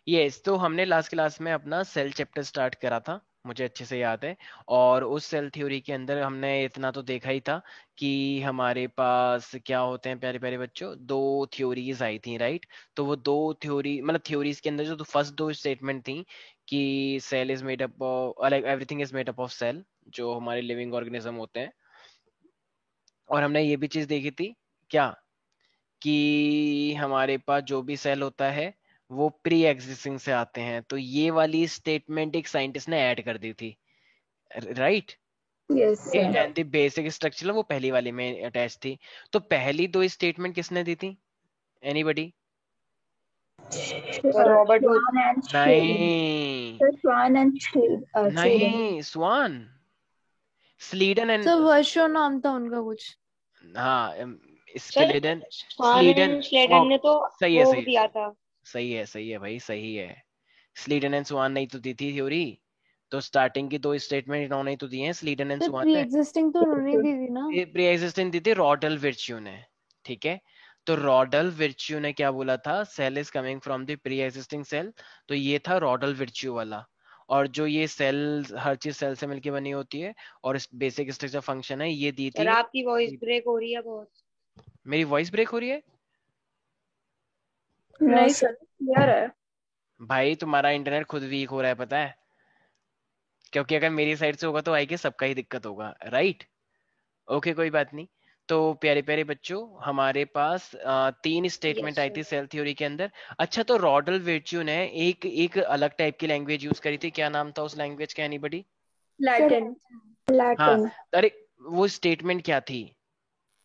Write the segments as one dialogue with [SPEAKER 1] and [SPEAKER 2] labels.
[SPEAKER 1] Yes, तो हमने last class में अपना सेल चैप्टर स्टार्ट करा था, मुझे अच्छे से याद है। और उस सेल थ्योरी के अंदर हमने इतना तो देखा ही था कि हमारे पास क्या होते हैं प्यारे प्यारे बच्चों, दो थ्योरीज आई थी, राइट। तो वो दो थ्योरी मतलब थ्योरीज के अंदर जो तो फर्स्ट दो स्टेटमेंट थी कि cell is made up of, like everything is made up of cell, जो हमारे लिविंग ऑर्गेनिज्म होते हैं। और हमने ये भी चीज देखी थी क्या, कि हमारे पास जो भी सेल होता है वो प्री एग्जिस्टिंग से आते हैं। तो ये वाली स्टेटमेंट एक साइंटिस्ट ने ऐड कर दी थी, right.
[SPEAKER 2] Yes sir.
[SPEAKER 1] And the basic structure वो पहली वाली में अटैच थी। तो पहली दो स्टेटमेंट किसने दी थी, anybody?
[SPEAKER 3] Robert Hooke.
[SPEAKER 2] Schwann and Schleiden.
[SPEAKER 1] नहीं,
[SPEAKER 2] सर स्वान एंड शील्ड।
[SPEAKER 1] नहीं, स्वान, स्लीडन एंड,
[SPEAKER 4] सर वर्षो नाम था उनका कुछ।
[SPEAKER 1] हाँ,
[SPEAKER 3] sir
[SPEAKER 1] Schleiden,
[SPEAKER 3] Schwann
[SPEAKER 1] Schleiden,
[SPEAKER 3] and Schleiden ने तो
[SPEAKER 1] सही है,
[SPEAKER 3] वो
[SPEAKER 1] सही है,
[SPEAKER 3] दिया था।
[SPEAKER 1] सही है भाई, सही है। स्लीडन एंड स्वान नहीं तो दी थी थ्योरी। तो स्टार्टिंग की दो स्टेटमेंट इन्होंने ही तो दिए हैं, Schleiden and
[SPEAKER 4] sir
[SPEAKER 1] Schwann
[SPEAKER 4] pre
[SPEAKER 1] ने।
[SPEAKER 4] एग्जिस्टिंग तो उन्होंने दी थी ना।
[SPEAKER 1] प्री एग्जिस्टेंस दी थी रॉडल विर्च्यू ने, ठीक है। तो रॉडल विर्च्यू ने क्या बोला था, cell is coming from the pre existing cell. तो ये था रॉडल विर्च्यू वाला। और जो ये सेल, हर चीज सेल से मिलकर बनी होती है, और इस बेसिक स्ट्रक्चर फंक्शन है, ये दी
[SPEAKER 3] सर
[SPEAKER 1] थी।
[SPEAKER 3] आपकी वॉइस ब्रेक हो रही है बहुत।
[SPEAKER 1] मेरी वॉइस ब्रेक हो रही है?
[SPEAKER 2] नहीं सर, क्लियर है।
[SPEAKER 1] भाई तुम्हारा इंटरनेट खुद वीक हो रहा है, पता है। क्योंकि अगर मेरी साइड से होगा तो आई गेस सबका ही दिक्कत होगा, राइट। ओके, कोई बात नहीं। तो प्यारे प्यारे बच्चों, हमारे पास तीन स्टेटमेंट
[SPEAKER 3] यस
[SPEAKER 1] आई
[SPEAKER 3] सर।
[SPEAKER 1] थी सेल थ्योरी के अंदर। अच्छा, तो रॉडल विर्च्यू ने एक एक अलग टाइप की लैंग्वेज यूज करी थी, क्या नाम था उस लैंग्वेज का, एनीबडी?
[SPEAKER 4] Sir
[SPEAKER 2] Latin.
[SPEAKER 1] हाँ,
[SPEAKER 2] लैटिन।
[SPEAKER 1] अरे वो स्टेटमेंट क्या थी?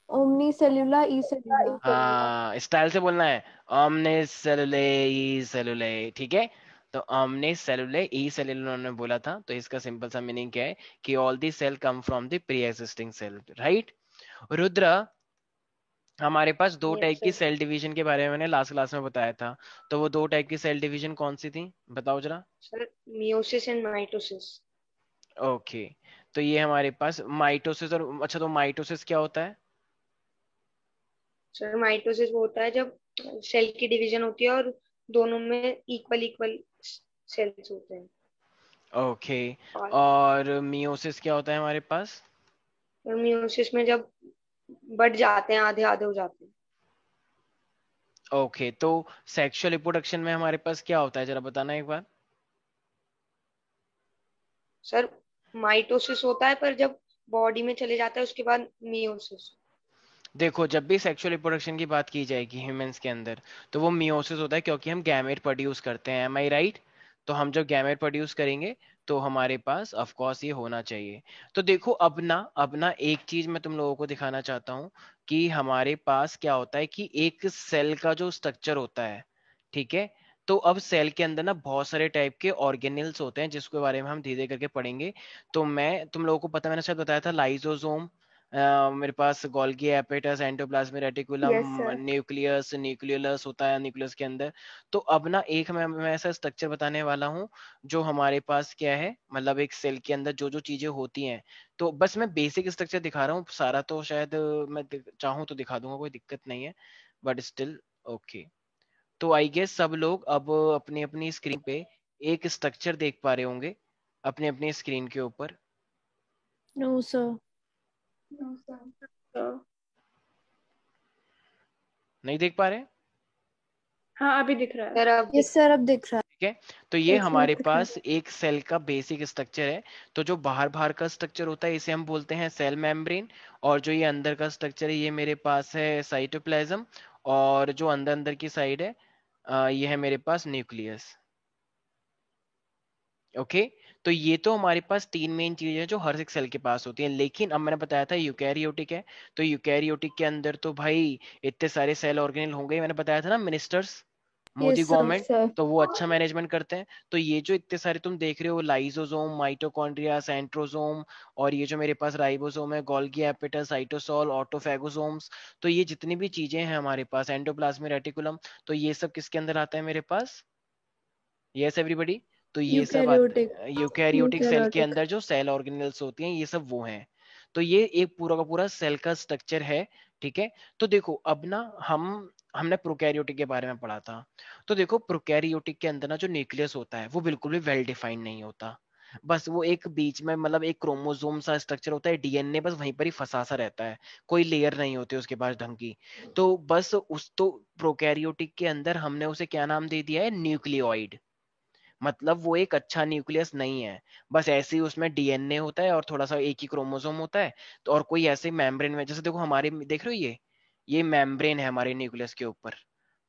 [SPEAKER 4] ओमनी सेल्यूला ई सेल्यूला।
[SPEAKER 1] हाँ, स्टाइल से बोलना है, omne cellulae e cellulae, ठीक है। तो omne cellulae e cellulae उन्होंने बोला था, तो इसका सिंपल सा मीनिंग क्या है कि all the cell come from the pre existing cell, right. Rudra, हमारे पास दो
[SPEAKER 3] यस
[SPEAKER 1] टाइप की
[SPEAKER 3] सर।
[SPEAKER 1] सेल डिवीजन के बारे में मैंने लास्ट क्लास में बताया था। तो वो दो टाइप की सेल डिवीजन कौन सी थी, बताओ जरा।
[SPEAKER 3] Sir meiosis and mitosis.
[SPEAKER 1] Okay, तो ये हमारे पास माइटोसिस और, अच्छा, तो माइटोसिस क्या होता है?
[SPEAKER 3] सर माइटोसिस वो होता है जब सेल की डिवीजन होती है और दोनों में इक्वल इक्वल सेल्स होते हैं।
[SPEAKER 1] ओके,
[SPEAKER 3] और
[SPEAKER 1] और मियोसिस क्या होता है हमारे पास?
[SPEAKER 3] मियोसिस में जब बढ़ जाते हैं, आधे आधे हो जाते हैं।
[SPEAKER 1] ओके, तो सेक्सुअल रिप्रोडक्शन में हमारे पास क्या होता है, जरा बताना एक बार।
[SPEAKER 3] सर माइटोसिस होता है पर जब बॉडी में चले जाता है उसके बाद मियोसिस।
[SPEAKER 1] देखो, जब भी सेक्सुअल रिप्रोडक्शन की बात की जाएगी ह्यूमंस के अंदर, तो वो मियोसिस होता है, क्योंकि हम गैमेट प्रोड्यूस करते हैं, एम आई राइट। तो हम जब गैमेट प्रोड्यूस करेंगे, तो हमारे पास ऑफ कोर्स ये होना चाहिए। तो देखो, अब ना एक चीज मैं तुम लोगों को दिखाना चाहता हूँ कि हमारे पास क्या होता है कि एक सेल का जो स्ट्रक्चर होता है, ठीक है। तो अब सेल के अंदर ना बहुत सारे टाइप के ऑर्गेनेल्स होते हैं, जिसके बारे में हम धीरे धीरे करके पढ़ेंगे। तो मैं तुम लोगों को पता, मैंने शायद बताया था, लाइजोसोम, मेरे पास Golgi apparatus, endoplasmic reticulum,
[SPEAKER 2] yes sir.
[SPEAKER 1] Nucleus, nucleolus होता है न्यूक्लियस के अंदर। तो अब ना एक मैं ऐसा स्ट्रक्चर बताने वाला हूँ जो हमारे पास क्या है, मतलब एक सेल के अंदर जो जो चीजें होती हैं। तो बस मैं बेसिक स्ट्रक्चर दिखा रहा हूँ, सारा तो शायद मैं चाहूँ तो दिखा दूंगा, कोई दिक्कत नहीं है, बट स्टिल ओके। तो आई गेस सब लोग अब अपनी अपनी स्क्रीन पे एक स्ट्रक्चर देख पा रहे होंगे, अपनी अपनी स्क्रीन के ऊपर।
[SPEAKER 4] No sir.
[SPEAKER 2] No sir.
[SPEAKER 1] नहीं देख पा रहे?
[SPEAKER 2] हाँ अभी दिख रहा है।
[SPEAKER 3] सर अब
[SPEAKER 4] यस सर अब दिख रहा
[SPEAKER 1] ठीक है, तो ये
[SPEAKER 2] एक
[SPEAKER 1] हमारे
[SPEAKER 2] मिनट दिख रहा
[SPEAKER 1] पास एक सेल का बेसिक स्ट्रक्चर है। तो जो बाहर बाहर का स्ट्रक्चर होता है इसे हम बोलते हैं सेल मेम्ब्रेन। और जो ये अंदर का स्ट्रक्चर है, ये मेरे पास है साइटोप्लाज्म। और जो अंदर अंदर की साइड है, ये है मेरे पास न्यूक्लियस। ओके, तो ये तो हमारे पास तीन मेन चीजें हैं जो हर एक सेल के पास होती हैं। लेकिन अब मैंने बताया था यूकैरियोटिक है, तो यूकैरियोटिक के अंदर तो भाई इतने सारे सेल ऑर्गेनेल होंगे ही। मैंने बताया था ना, मिनिस्टर्स,
[SPEAKER 4] है।
[SPEAKER 1] Modi
[SPEAKER 4] yes sir.
[SPEAKER 1] Government,
[SPEAKER 2] sir.
[SPEAKER 1] तो वो अच्छा मैनेजमेंट करते हैं। तो ये जो इतने सारे तुम देख रहे हो, लाइसोसोम, माइटोकॉन्ड्रिया, सेंट्रोसोम, और ये जो मेरे पास राइबोसोम है, गोल्गी एपिटस, साइटोसोल, ऑटोफैगोसोम्स, तो ये जितनी भी चीजें हैं हमारे पास, एंडोप्लाज्मिक रेटिकुलम, तो ये सब किसके अंदर आता है मेरे पास? Yes everybody. तो ये सब
[SPEAKER 4] यूकैरियोटिक।
[SPEAKER 1] यूकैरियोटिक सेल के
[SPEAKER 2] यूकैरियोटिक।
[SPEAKER 1] अंदर जो सेल ऑर्गेनेल्स होती हैं, ये सब वो हैं। तो ये एक पूरा का पूरा सेल का स्ट्रक्चर है, ठीक है। तो देखो अब ना हम हमने प्रोकैरियोटिक के बारे में पढ़ा था। तो देखो प्रोकैरियोटिक के अंदर ना जो न्यूक्लियस होता है वो बिल्कुल भी वेल डिफाइंड नहीं होता। बस वो एक बीच में मतलब एक क्रोमोसोम सा स्ट्रक्चर होता है, डीएनए बस वहीं पर ही फंसा सा रहता है, कोई लेयर नहीं होती उसके पास ढंग की। तो बस उस तो प्रोकैरियोटिक के अंदर हमने उसे क्या नाम दे दिया है, न्यूक्लियोइड। मतलब वो एक अच्छा न्यूक्लियस नहीं है, बस ऐसे ही उसमें डीएनए होता है और थोड़ा सा एक ही क्रोमोसोम होता है। तो और कोई ऐसे मेम्ब्रेन में, जैसे देखो हमारे देख रहे हो ये मेम्ब्रेन है हमारे न्यूक्लियस के ऊपर,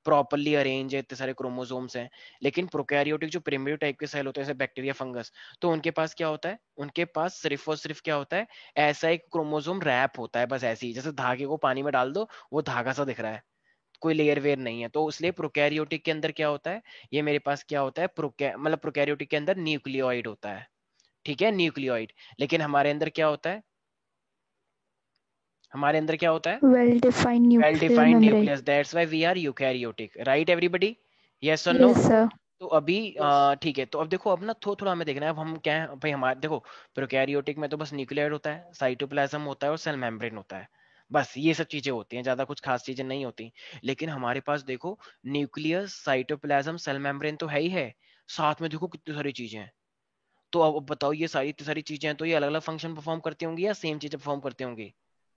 [SPEAKER 1] प्रॉपरली अरेंज है, इतने सारे क्रोमोसोम्स हैं। लेकिन प्रोकैरियोटिक जो प्रिमिटिव टाइप के सेल होते हैं जैसे बैक्टीरिया फंगस, तो उनके पास क्या होता है, उनके पास सिर्फ और सिर्फ क्या होता है, ऐसा एक क्रोमोसोम रैप होता है, बस ऐसे ही जैसे धागे को पानी में डाल दो वो धागा सा दिख रहा है, कोई लेयर वेयर नहीं है। तो इसलिए प्रोकैरियोटिक के अंदर क्या होता है, ये मेरे पास क्या होता है, मतलब प्रोकैरियोटिक के अंदर न्यूक्लियोइड होता है, ठीक है, न्यूक्लियोइड। लेकिन हमारे अंदर क्या होता है, हमारे अंदर क्या होता है,
[SPEAKER 4] well defined
[SPEAKER 1] well
[SPEAKER 4] nuclear
[SPEAKER 1] defined
[SPEAKER 4] membrane.
[SPEAKER 1] Nucleus, that's why we are eukaryotic, right everybody, yes और नो।
[SPEAKER 4] Yes sir.
[SPEAKER 1] तो अभी ठीक है, तो अब देखो अब ना थोड़ा थोड़ा हमें देखना है अब हम क्या है भाई, हमारे देखो प्रोकैरियोटिक में तो बस न्यूक्लियोइड होता है, साइटोप्लाज्म होता है और सेल मेम्ब्रेन होता है, बस ये सब चीजें होती हैं, ज्यादा कुछ खास चीजें नहीं होती। लेकिन हमारे पास देखो न्यूक्लियस, साइटोप्लाज्म, सेल मेम्ब्रेन तो है ही है, साथ में देखो कितनी सारी चीजें हैं। तो अब बताओ ये सारी इतनी सारी चीजें हैं, तो ये अलग अलग फंक्शन परफॉर्म करती होंगी या सेम चीजें परफॉर्म करती होंगी,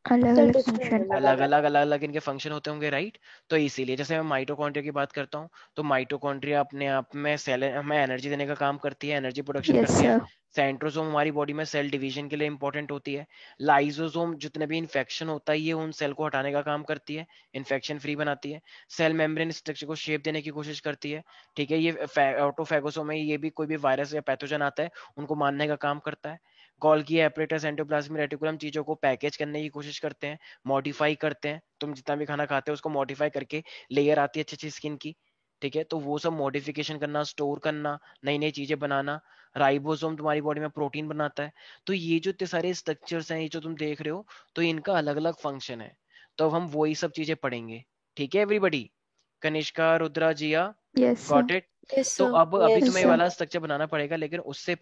[SPEAKER 4] अलग
[SPEAKER 2] सर
[SPEAKER 4] अलग
[SPEAKER 2] डिफरेंट
[SPEAKER 4] फंक्शन।
[SPEAKER 2] अलग
[SPEAKER 1] अलग
[SPEAKER 2] अलग।
[SPEAKER 1] अलग अलग अलग इनके फंक्शन होते होंगे, राइट। तो इसीलिए जैसे मैं माइटोकॉन्ड्रिया की बात करता हूँ, तो माइटोकॉन्ड्रिया अपने आप में सेल हमें एनर्जी देने का काम करती है, एनर्जी प्रोडक्शन
[SPEAKER 4] यस
[SPEAKER 1] करती है।
[SPEAKER 4] सर।
[SPEAKER 1] सेंट्रोसोम हमारी बॉडी में सेल डिवीजन के लिए इंपॉर्टेंट होती है। लाइसोसोम जितने भी इन्फेक्शन होता है ये उन सेल को हटाने का काम करती है, इन्फेक्शन फ्री बनाती है। सेल मेम्ब्रेन स्ट्रक्चर को शेप देने की कोशिश करती है, ठीक है। ये ऑटोफैगोसोम है, ये भी कोई भी वायरस या पैथोजन आता है उनको मारने का काम करता है। गोल्गी एपरेटस, एंडोप्लाज्मिक रेटिकुलम चीजों को पैकेज करने की कोशिश करते हैं, मॉडिफाई करते हैं। तुम जितना भी खाना खाते हो उसको मॉडिफाई करके लेयर आती है अच्छी अच्छी स्किन की, ठीक है, तो वो सब मॉडिफिकेशन करना, स्टोर करना, नई नई चीजें बनाना। राइबोसोम तुम्हारी बॉडी में प्रोटीन बनाता है। तो ये जो इतने सारे स्ट्रक्चर्स हैं, ये जो तुम देख रहे हो, तो इनका अलग अलग फंक्शन है। तो अब हम वही सब चीजें पढ़ेंगे, ठीक है everybody. Kanishka, Rudra, Jiya,
[SPEAKER 4] yes sir.
[SPEAKER 1] Got it.
[SPEAKER 2] Yes
[SPEAKER 1] तो
[SPEAKER 2] सर।
[SPEAKER 1] अब अभी
[SPEAKER 4] यस
[SPEAKER 1] तुम्हें ये
[SPEAKER 4] सर।
[SPEAKER 1] वाला स्ट्रक्चर बनाना पड़ेगा, लेकिन उससे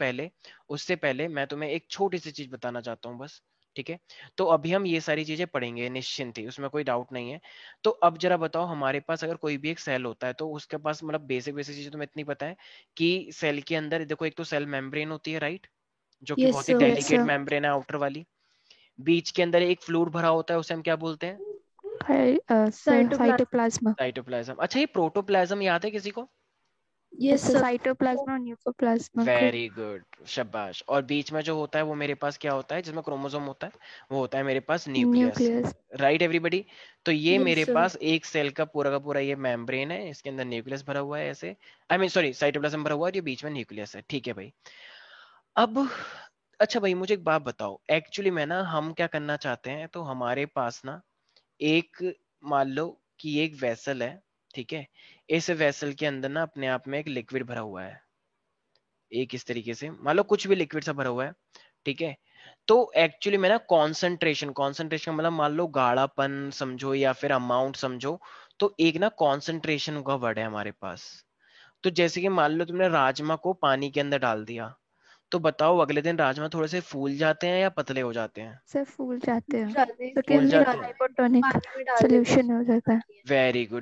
[SPEAKER 1] पहले मैं तुम्हें एक छोटी सी चीज बताना चाहता हूँ बस, ठीक है। तो अभी हम ये सारी चीजें पढ़ेंगे निश्चिंत ही, उसमें कोई डाउट नहीं है। तो अब जरा बताओ, हमारे पास अगर कोई भी एक सेल होता है तो उसके पास मतलब बेसिक बेसिक चीजें तुम्हें इतनी पता है कि सेल के अंदर देखो एक तो सेल मेम्ब्रेन होती है, राइट, जो कि
[SPEAKER 2] यस
[SPEAKER 1] बहुत ही
[SPEAKER 2] sir.
[SPEAKER 4] Yes
[SPEAKER 1] delicate
[SPEAKER 4] sir.
[SPEAKER 1] Membrane है, आउटर वाली। बीच के अंदर एक फ्लूइड भरा होता है, उसे हम क्या बोलते हैं,
[SPEAKER 2] साइटोप्लाज्म।
[SPEAKER 4] साइटोप्लाज्म।
[SPEAKER 1] साइटोप्लाज्म। अच्छा ये प्रोटोप्लाज्म याद है किसी को,
[SPEAKER 2] yes
[SPEAKER 4] yes sir.
[SPEAKER 2] Sir.
[SPEAKER 4] Cytoplasm और न्यूक्लियोप्लाज्म को।
[SPEAKER 1] वेरी गुड, शाबाश। और बीच में जो होता है वो मेरे पास क्या होता है, जिसमें क्रोमोसोम होता है, वो होता है मेरे पास न्यूक्लियस,
[SPEAKER 4] न्यूक्लियस।
[SPEAKER 1] Right everybody. तो ये
[SPEAKER 2] यस
[SPEAKER 1] मेरे
[SPEAKER 2] सर।
[SPEAKER 1] पास एक सेल का पूरा ये मेम्ब्रेन है, इसके अंदर न्यूक्लियस भरा हुआ है ऐसे, आई मीन सॉरी साइटोप्लाज्म भरा हुआ है, ये बीच में न्यूक्लियस है, ठीक है भाई। अब अच्छा भाई मुझे एक बात बताओ, एक्चुअली में ना हम क्या करना चाहते हैं, तो हमारे पास ना एक, मान लो कि एक वेसल है, ठीक है। इस वेसल के अंदर ना अपने आप में एक लिक्विड भरा हुआ है, एक इस तरीके से मान लो कुछ भी लिक्विड सा भरा हुआ है, ठीक है। तो एक्चुअली में ना कॉन्सेंट्रेशन, कॉन्सेंट्रेशन मतलब मान लो गाढ़ापन समझो या फिर अमाउंट समझो, तो एक ना कॉन्सेंट्रेशन का वर्ड है हमारे पास। तो जैसे कि मान लो तुमने राजमा को पानी के अंदर डाल दिया, तो बताओ अगले दिन राजमा थोड़े से फूल जाते हैं या पतले हो जाते हैं,
[SPEAKER 4] सर फूल जाते हैं
[SPEAKER 2] जाते हैं
[SPEAKER 4] क्योंकि
[SPEAKER 1] फूल
[SPEAKER 2] क्योंकि
[SPEAKER 4] हमने
[SPEAKER 1] जाते हैं।
[SPEAKER 4] हाइपोटोनिक
[SPEAKER 2] पानी में डाल देते
[SPEAKER 4] सोल्यूशन हो जाता है।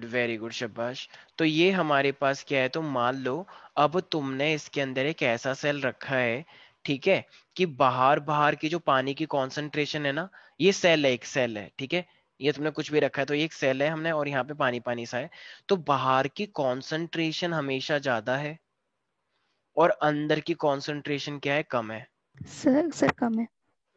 [SPEAKER 1] वेरी गुड शाबाश। तो ये हमारे पास क्या है, तो मान लो अब तुमने इसके अंदर एक ऐसा सेल रखा है, ठीक है, कि बाहर बाहर की जो पानी की कॉन्सेंट्रेशन है ना, ये सेल है, एक सेल है, ठीक है। ये तुमने कुछ भी रखा है तो ये एक सेल है हमने, और यहाँ पे पानी पानी सा है। तो बाहर की कॉन्सेंट्रेशन हमेशा ज्यादा है और अंदर की कॉन्सेंट्रेशन क्या है, कम है।
[SPEAKER 4] सर कम है।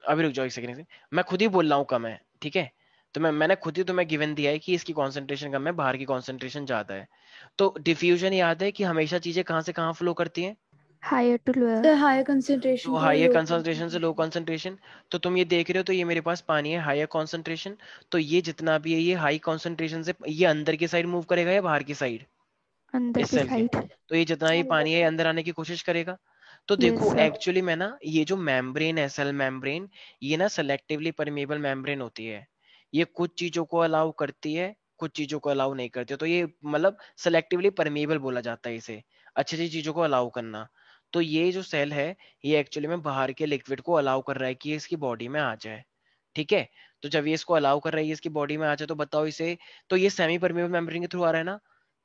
[SPEAKER 1] अभी रुक जाओ एक सेकंड से, मैं खुद ही बोल रहा हूँ कम है, ठीक है। तो मैंने खुद ही तुम्हें गिवन दिया है कि इसकी कॉन्सेंट्रेशन कम है, बाहर की कॉन्सेंट्रेशन ज्यादा है। तो डिफ्यूजन याद है कि हमेशा चीजें कहाँ से कहाँ फ्लो करती हैं,
[SPEAKER 4] higher to lower.
[SPEAKER 2] Sir higher
[SPEAKER 1] तो
[SPEAKER 2] concentration to
[SPEAKER 1] higher
[SPEAKER 2] low
[SPEAKER 1] concentration से लो
[SPEAKER 2] कंसंट्रेशन।
[SPEAKER 1] कंसंट्रेशन। तो तुम ये देख रहे हो, तो ये मेरे पास पानी है हायर कंसंट्रेशन, तो ये जितना भी है ये हाई कंसंट्रेशन से ये अंदर की साइड मूव करेगा या बाहर की साइड,
[SPEAKER 4] अंदर
[SPEAKER 1] इस
[SPEAKER 4] की
[SPEAKER 1] सेल के।
[SPEAKER 4] साइड।
[SPEAKER 1] तो ये जितना भी पानी है अंदर आने की कोशिश करेगा। तो
[SPEAKER 4] यस
[SPEAKER 1] देखो
[SPEAKER 4] सर।
[SPEAKER 1] एक्चुअली में ना ये जो मेम्ब्रेन है, सेल मेम्ब्रेन, ये ना सेलेक्टिवली परमेबल मेम्ब्रेन होती है। ये कुछ चीजों को अलाउ करती है, कुछ चीजों को अलाउ नहीं करती है। तो ये मतलब सेलेक्टिवली परमेबल बोला जाता है इसे, अच्छी अच्छी चीजों को अलाउ करना। तो ये जो सेल है ये एक्चुअली में बाहर के लिक्विड को अलाउ कर रहा है कि ये इसकी बॉडी में आ जाए, ठीक है। तो जब ये इसको अलाउ कर रही है इसकी बॉडी में आ जाए, तो बताओ इसे, तो ये सेमी परमेबल मेम्ब्रेन के थ्रू आ रहा है ना।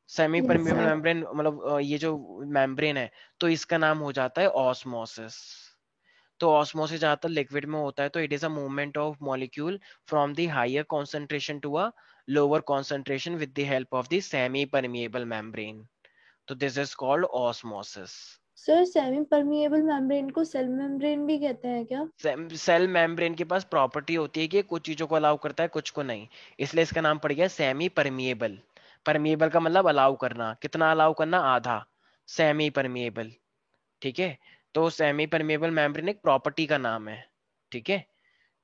[SPEAKER 1] Semi
[SPEAKER 4] yes
[SPEAKER 1] permeable
[SPEAKER 4] sir.
[SPEAKER 1] Membrane मतलब ये जो मेम्ब्रेन है, तो इसका नाम हो जाता है ऑस्मोसिस। तो ऑस्मोसिस ज्यादातर लिक्विड में होता है, तो it is a movement of molecule from the higher concentration to a lower concentration with the help of the semi permeable membrane. तो this is called osmosis.
[SPEAKER 2] Sir semi permeable membrane को cell membrane भी कहते हैं क्या?
[SPEAKER 1] Cell membrane के पास property होती है कि कुछ चीजों को अलाउ करता है कुछ को नहीं, इसलिए इसका नाम पड़ गया सेमी परमिएबल। परमिएबल का मतलब अलाउ करना, कितना अलाउ करना, आधा। सेमी परमिएबल, ठीक है। तो सेमी परमिएबल मेम्ब्रेन एक प्रॉपर्टी का नाम है, ठीक है।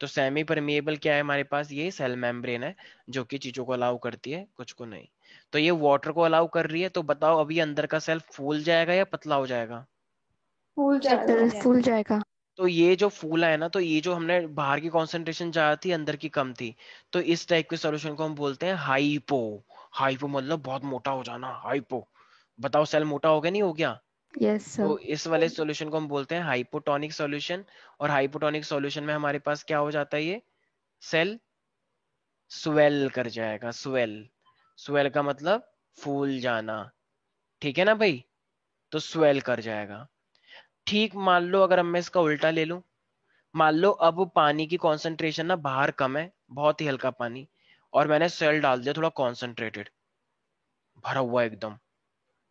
[SPEAKER 1] तो सेमी परमिएबल क्या है हमारे पास, ये सेल मेम्ब्रेन है जो कि चीजों को अलाउ करती है कुछ को नहीं। तो ये वाटर को अलाउ कर रही है, तो बताओ अभी अंदर का सेल फूल जाएगा या पतला हो जाएगा।
[SPEAKER 2] फूल
[SPEAKER 3] पतला
[SPEAKER 2] जाएगा।
[SPEAKER 3] हो
[SPEAKER 4] सर फूल
[SPEAKER 3] जाएगा।
[SPEAKER 4] जाएगा।
[SPEAKER 1] तो ये जो फूला है ना, तो ये जो हमने बाहर की कॉन्सेंट्रेशन ज्यादा थी अंदर की कम थी, तो इस टाइप के सॉल्यूशन को हम बोलते हैं हाइपो। हाइपो मतलब बहुत मोटा हो जाना, हाइपो। बताओ सेल मोटा हो गया नहीं हो गया।
[SPEAKER 4] Yes sir.
[SPEAKER 1] तो इस वाले सॉल्यूशन को हम बोलते हैं हाइपोटोनिक सॉल्यूशन। और हाइपोटोनिक सॉल्यूशन में हमारे पास क्या हो जाता है, ये सेल स्वेल कर जाएगा, स्वेल। स्वेल का मतलब फूल जाना, ठीक है ना भाई। तो स्वेल कर जाएगा। ठीक, मान लो अगर मैं इसका उल्टा ले लूं, मान लो अब पानी की कॉन्सेंट्रेशन ना बाहर कम है, बहुत ही हल्का पानी, और मैंने सेल डाल दिया थोड़ा कॉन्सेंट्रेटेड, भरा हुआ एकदम।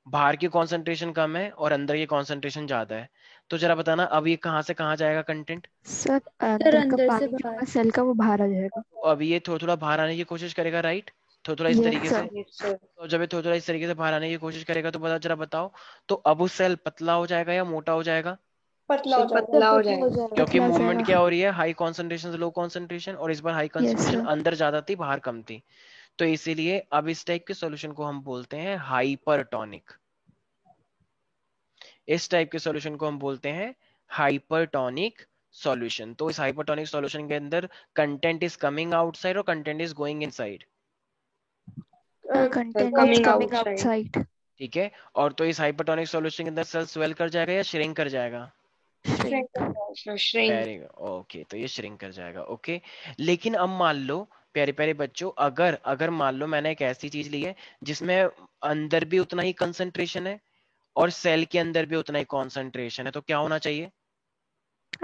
[SPEAKER 1] बाहर की कॉन्सेंट्रेशन कम है और अंदर की कॉन्सेंट्रेशन ज्यादा है, तो जरा बताना अब ये कहाँ से कहाँ जाएगा कंटेंट।
[SPEAKER 4] सर
[SPEAKER 2] सर
[SPEAKER 4] अंदर का
[SPEAKER 2] अंदर से
[SPEAKER 4] पानी जो
[SPEAKER 2] बाहर।
[SPEAKER 4] होगा सेल का वो बाहर आ जाएगा।
[SPEAKER 1] अब ये थोड़ा थोड़ा बाहर आने की कोशिश करेगा, राइट। थोड़ा थोड़ा इस
[SPEAKER 4] यस
[SPEAKER 1] तरीके से।
[SPEAKER 4] सर।
[SPEAKER 3] Yes sir.
[SPEAKER 1] तो जब ये थोड़ा थोड़ा इस तरीके से बाहर आने की कोशिश करेगा, तो बता जरा बताओ, तो अब वो सेल पतला हो जाएगा या मोटा हो जाएगा।
[SPEAKER 2] पतला हो
[SPEAKER 3] सर
[SPEAKER 2] जाएगा।
[SPEAKER 3] पतला
[SPEAKER 2] सर
[SPEAKER 3] हो
[SPEAKER 2] पतला हो
[SPEAKER 3] जाएगा।
[SPEAKER 2] जाएगा।
[SPEAKER 1] क्योंकि
[SPEAKER 4] पतला हो
[SPEAKER 1] मूवमेंट
[SPEAKER 4] जाएगा।
[SPEAKER 1] क्या हो रही है, हाई कॉन्सेंट्रेशन से लो कॉन्सेंट्रेशन, और इस बार हाई
[SPEAKER 4] यस
[SPEAKER 1] कॉन्सेंट्रेशन
[SPEAKER 4] सर।
[SPEAKER 1] अंदर ज्यादा थी बाहर कम थी। तो इसीलिए अब इस टाइप के सॉल्यूशन को हम बोलते हैं हाइपरटोनिक। इस टाइप के सॉल्यूशन को हम बोलते हैं हाइपरटोनिक सॉल्यूशन। तो इस हाइपरटोनिक सॉल्यूशन के अंदर कंटेंट इज कमिंग आउटसाइड और content is going inside,
[SPEAKER 3] sir
[SPEAKER 4] content is
[SPEAKER 3] coming
[SPEAKER 4] coming
[SPEAKER 3] outside.
[SPEAKER 4] Outside.
[SPEAKER 1] ठीक है। और तो इस हाइपरटोनिक सॉल्यूशन के अंदर सेल स्वेल कर जाएगा या श्रिंक कर जाएगा।
[SPEAKER 4] Shrink.
[SPEAKER 3] Sir shrink.
[SPEAKER 1] Very okay, तो ये श्रिंक कर जाएगा, ओके। लेकिन अब मान लो प्यारे प्यारे बच्चों, अगर अगर मान लो मैंने एक ऐसी चीज ली है जिसमें अंदर भी उतना ही कंसंट्रेशन है और सेल के अंदर भी उतना ही कंसंट्रेशन है, तो क्या होना चाहिए।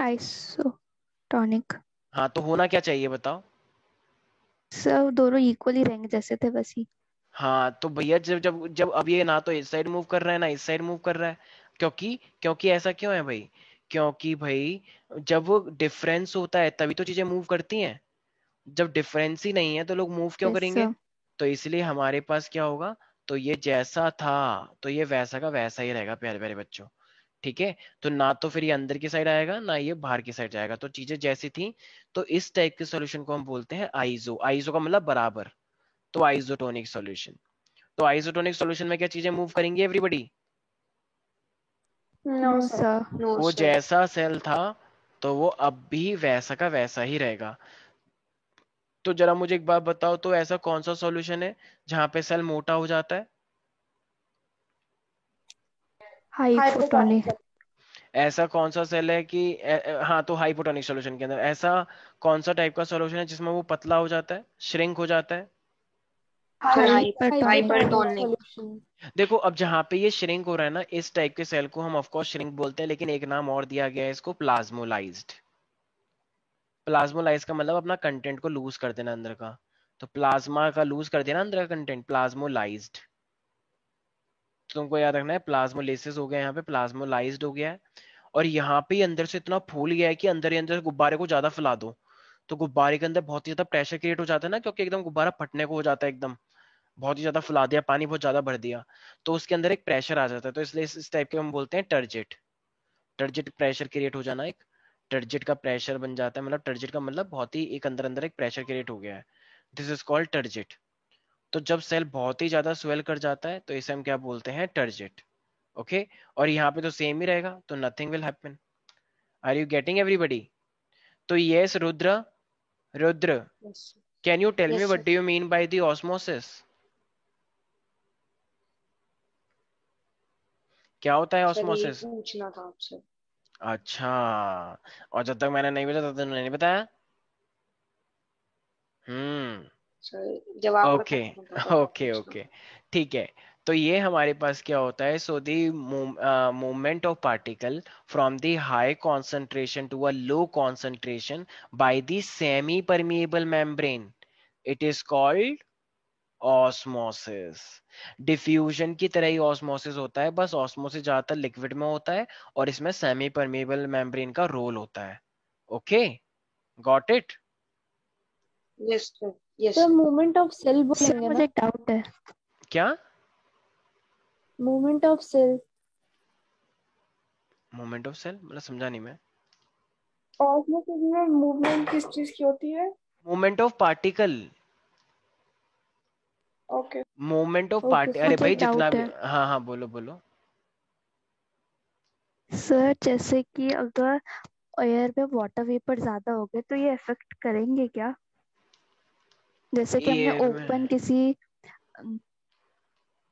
[SPEAKER 4] आइसोटोनिक।
[SPEAKER 1] हाँ, तो होना क्या चाहिए बताओ।
[SPEAKER 4] सर दोनों इक्वली रहेंगे जैसे थे वैसे ही।
[SPEAKER 1] हाँ तो भैया, जब जब जब अब ये ना तो इस साइड मूव कर रहा है ना इस साइड मूव कर रहा है, क्योंकि क्योंकि ऐसा क्यों है भाई, क्योंकि भाई जब वो डिफरेंस होता है तभी तो चीजें मूव करती हैं। जब डिफरेंस ही नहीं है तो लोग मूव क्यों
[SPEAKER 4] यस
[SPEAKER 1] करेंगे।
[SPEAKER 4] सर।
[SPEAKER 1] तो इसलिए हमारे पास क्या होगा, तो ये जैसा था तो ये वैसा का वैसा ही रहेगा प्यारे प्यारे बच्चों, ठीक है। तो ना तो फिर ये अंदर की साइड आएगा ना ये बाहर की साइड जाएगा, तो चीजें जैसी थी। तो इस टाइप के सॉल्यूशन को हम बोलते हैं आइजो। आइजो का मतलब बराबर, तो आइसोटोनिक सॉल्यूशन। तो आइसोटोनिक सॉल्यूशन में क्या चीजें मूव करेंगी everybody.
[SPEAKER 2] No
[SPEAKER 4] no
[SPEAKER 2] sir.
[SPEAKER 4] Sir.
[SPEAKER 3] No
[SPEAKER 1] वो
[SPEAKER 3] सर।
[SPEAKER 1] जैसा सेल था तो वो अब भी वैसा का वैसा ही रहेगा। तो जरा मुझे एक बात बताओ, तो ऐसा कौन सा सॉल्यूशन है जहां पे सेल मोटा हो जाता है।
[SPEAKER 4] हाइपोटोनिक।
[SPEAKER 2] हाइपोटोनिक।
[SPEAKER 1] ऐसा कौन सा सेल है कि हाँ, तो हाइपोटोनिक सॉल्यूशन के अंदर ऐसा कौन सा टाइप का सॉल्यूशन है जिसमें वो पतला हो जाता है, श्रिंक हो जाता है।
[SPEAKER 3] Sir
[SPEAKER 4] hypertonic.
[SPEAKER 2] Hypertonic
[SPEAKER 3] hypertonic.
[SPEAKER 2] Solution.
[SPEAKER 1] देखो अब जहां पे ये श्रिंक हो रहा है ना, इस टाइप के सेल को हम ऑफ कोर्स श्रिंक बोलते हैं, लेकिन एक नाम और दिया गया है इसको, प्लाज्मोलाइज्ड। प्लाज्मोलाइज का मतलब अपना कंटेंट को लूज कर देना अंदर का। तो प्लाज्मा का लूज कर देना अंदर का कंटेंट, प्लाज्मोलाइज्ड। तुमको याद रखना है, प्लाज्मोलिसिस हो गया यहाँ पे, प्लाज्मोलाइज्ड हो गया है। और यहाँ पे ही अंदर से इतना फूल गया है कि अंदर ही अंदर गुब्बारे को ज्यादा फैला दो, तो गुब्बारे के अंदर बहुत ही ज्यादा प्रेशर क्रिएट हो जाता है ना, क्योंकि एकदम गुब्बारा फटने को हो जाता है एकदम, बहुत ही ज्यादा फैला दिया, पानी बहुत ज्यादा भर दिया, तो उसके अंदर एक प्रेशर आ जाता है, तो इसलिए इस टाइप के हम बोलते हैं टर्जिट। टर्जिट प्रेशर क्रिएट हो जाना, एक टर्जिट का प्रेशर बन जाता है, मतलब टर्जिट का मतलब बहुत ही एक अंदर अंदर एक प्रेशर क्रिएट हो गया है। This is called turgid. तो जब सेल बहुत ही ज्यादा स्वेल कर जाता है तो इसे हम क्या बोलते हैं, टर्जिट, ओके। और यहाँ पे तो सेम ही रहेगा, तो nothing will happen. Are you getting everybody. तो yes Rudra, Rudra,
[SPEAKER 3] yes.
[SPEAKER 1] Can you tell me
[SPEAKER 3] yes
[SPEAKER 1] what
[SPEAKER 3] sir.
[SPEAKER 1] Do you mean by the osmosis. क्या होता है
[SPEAKER 3] सर यही
[SPEAKER 1] ऑस्मोसिस।
[SPEAKER 3] पूछना था आपसे।
[SPEAKER 1] अच्छा, और जब तक मैंने नहीं बताया तब तक तुमने नहीं बताया।
[SPEAKER 3] सर जवाब पता
[SPEAKER 1] ओके
[SPEAKER 3] नहीं था
[SPEAKER 1] ओके
[SPEAKER 3] इसका।
[SPEAKER 1] ओके, ठीक है। तो ये हमारे पास क्या होता है, so the movement of particle from the high concentration to a low concentration by the semi permeable membrane, it is called osmosis. Diffusion की तरह ही ऑस्मोसिस होता है, बस ऑस्मोसिस ज्यादातर लिक्विड में होता है और इसमें सेमी परमिएबल मेम्ब्रेन का रोल होता है। Okay, got it?
[SPEAKER 3] Yes sir, yes
[SPEAKER 2] sir
[SPEAKER 3] sir.
[SPEAKER 2] Movement of cell
[SPEAKER 4] sir
[SPEAKER 2] बोलेंगे
[SPEAKER 4] मुझे
[SPEAKER 2] ना?
[SPEAKER 4] एक डाउट है।
[SPEAKER 1] क्या
[SPEAKER 2] movement of cell.
[SPEAKER 1] Moment of cell मतलब समझा नहीं मैं।
[SPEAKER 5] ऑस्मोसिस में मूवमेंट किस चीज की होती है?
[SPEAKER 1] Moment of particle,
[SPEAKER 5] okay.
[SPEAKER 1] Moment of
[SPEAKER 2] okay
[SPEAKER 1] party, अरे
[SPEAKER 4] मुझे
[SPEAKER 2] सर।
[SPEAKER 1] भाई
[SPEAKER 4] एक
[SPEAKER 1] जितना
[SPEAKER 4] डाउट
[SPEAKER 1] भी,
[SPEAKER 4] है
[SPEAKER 1] हाँ हाँ बोलो बोलो।
[SPEAKER 4] सर, जैसे कि अगर एयर में वाटर वेपर ज्यादा हो गए तो ये अफेक्ट करेंगे क्या? जैसे कि हमने
[SPEAKER 1] एयर में
[SPEAKER 4] ओपन किसी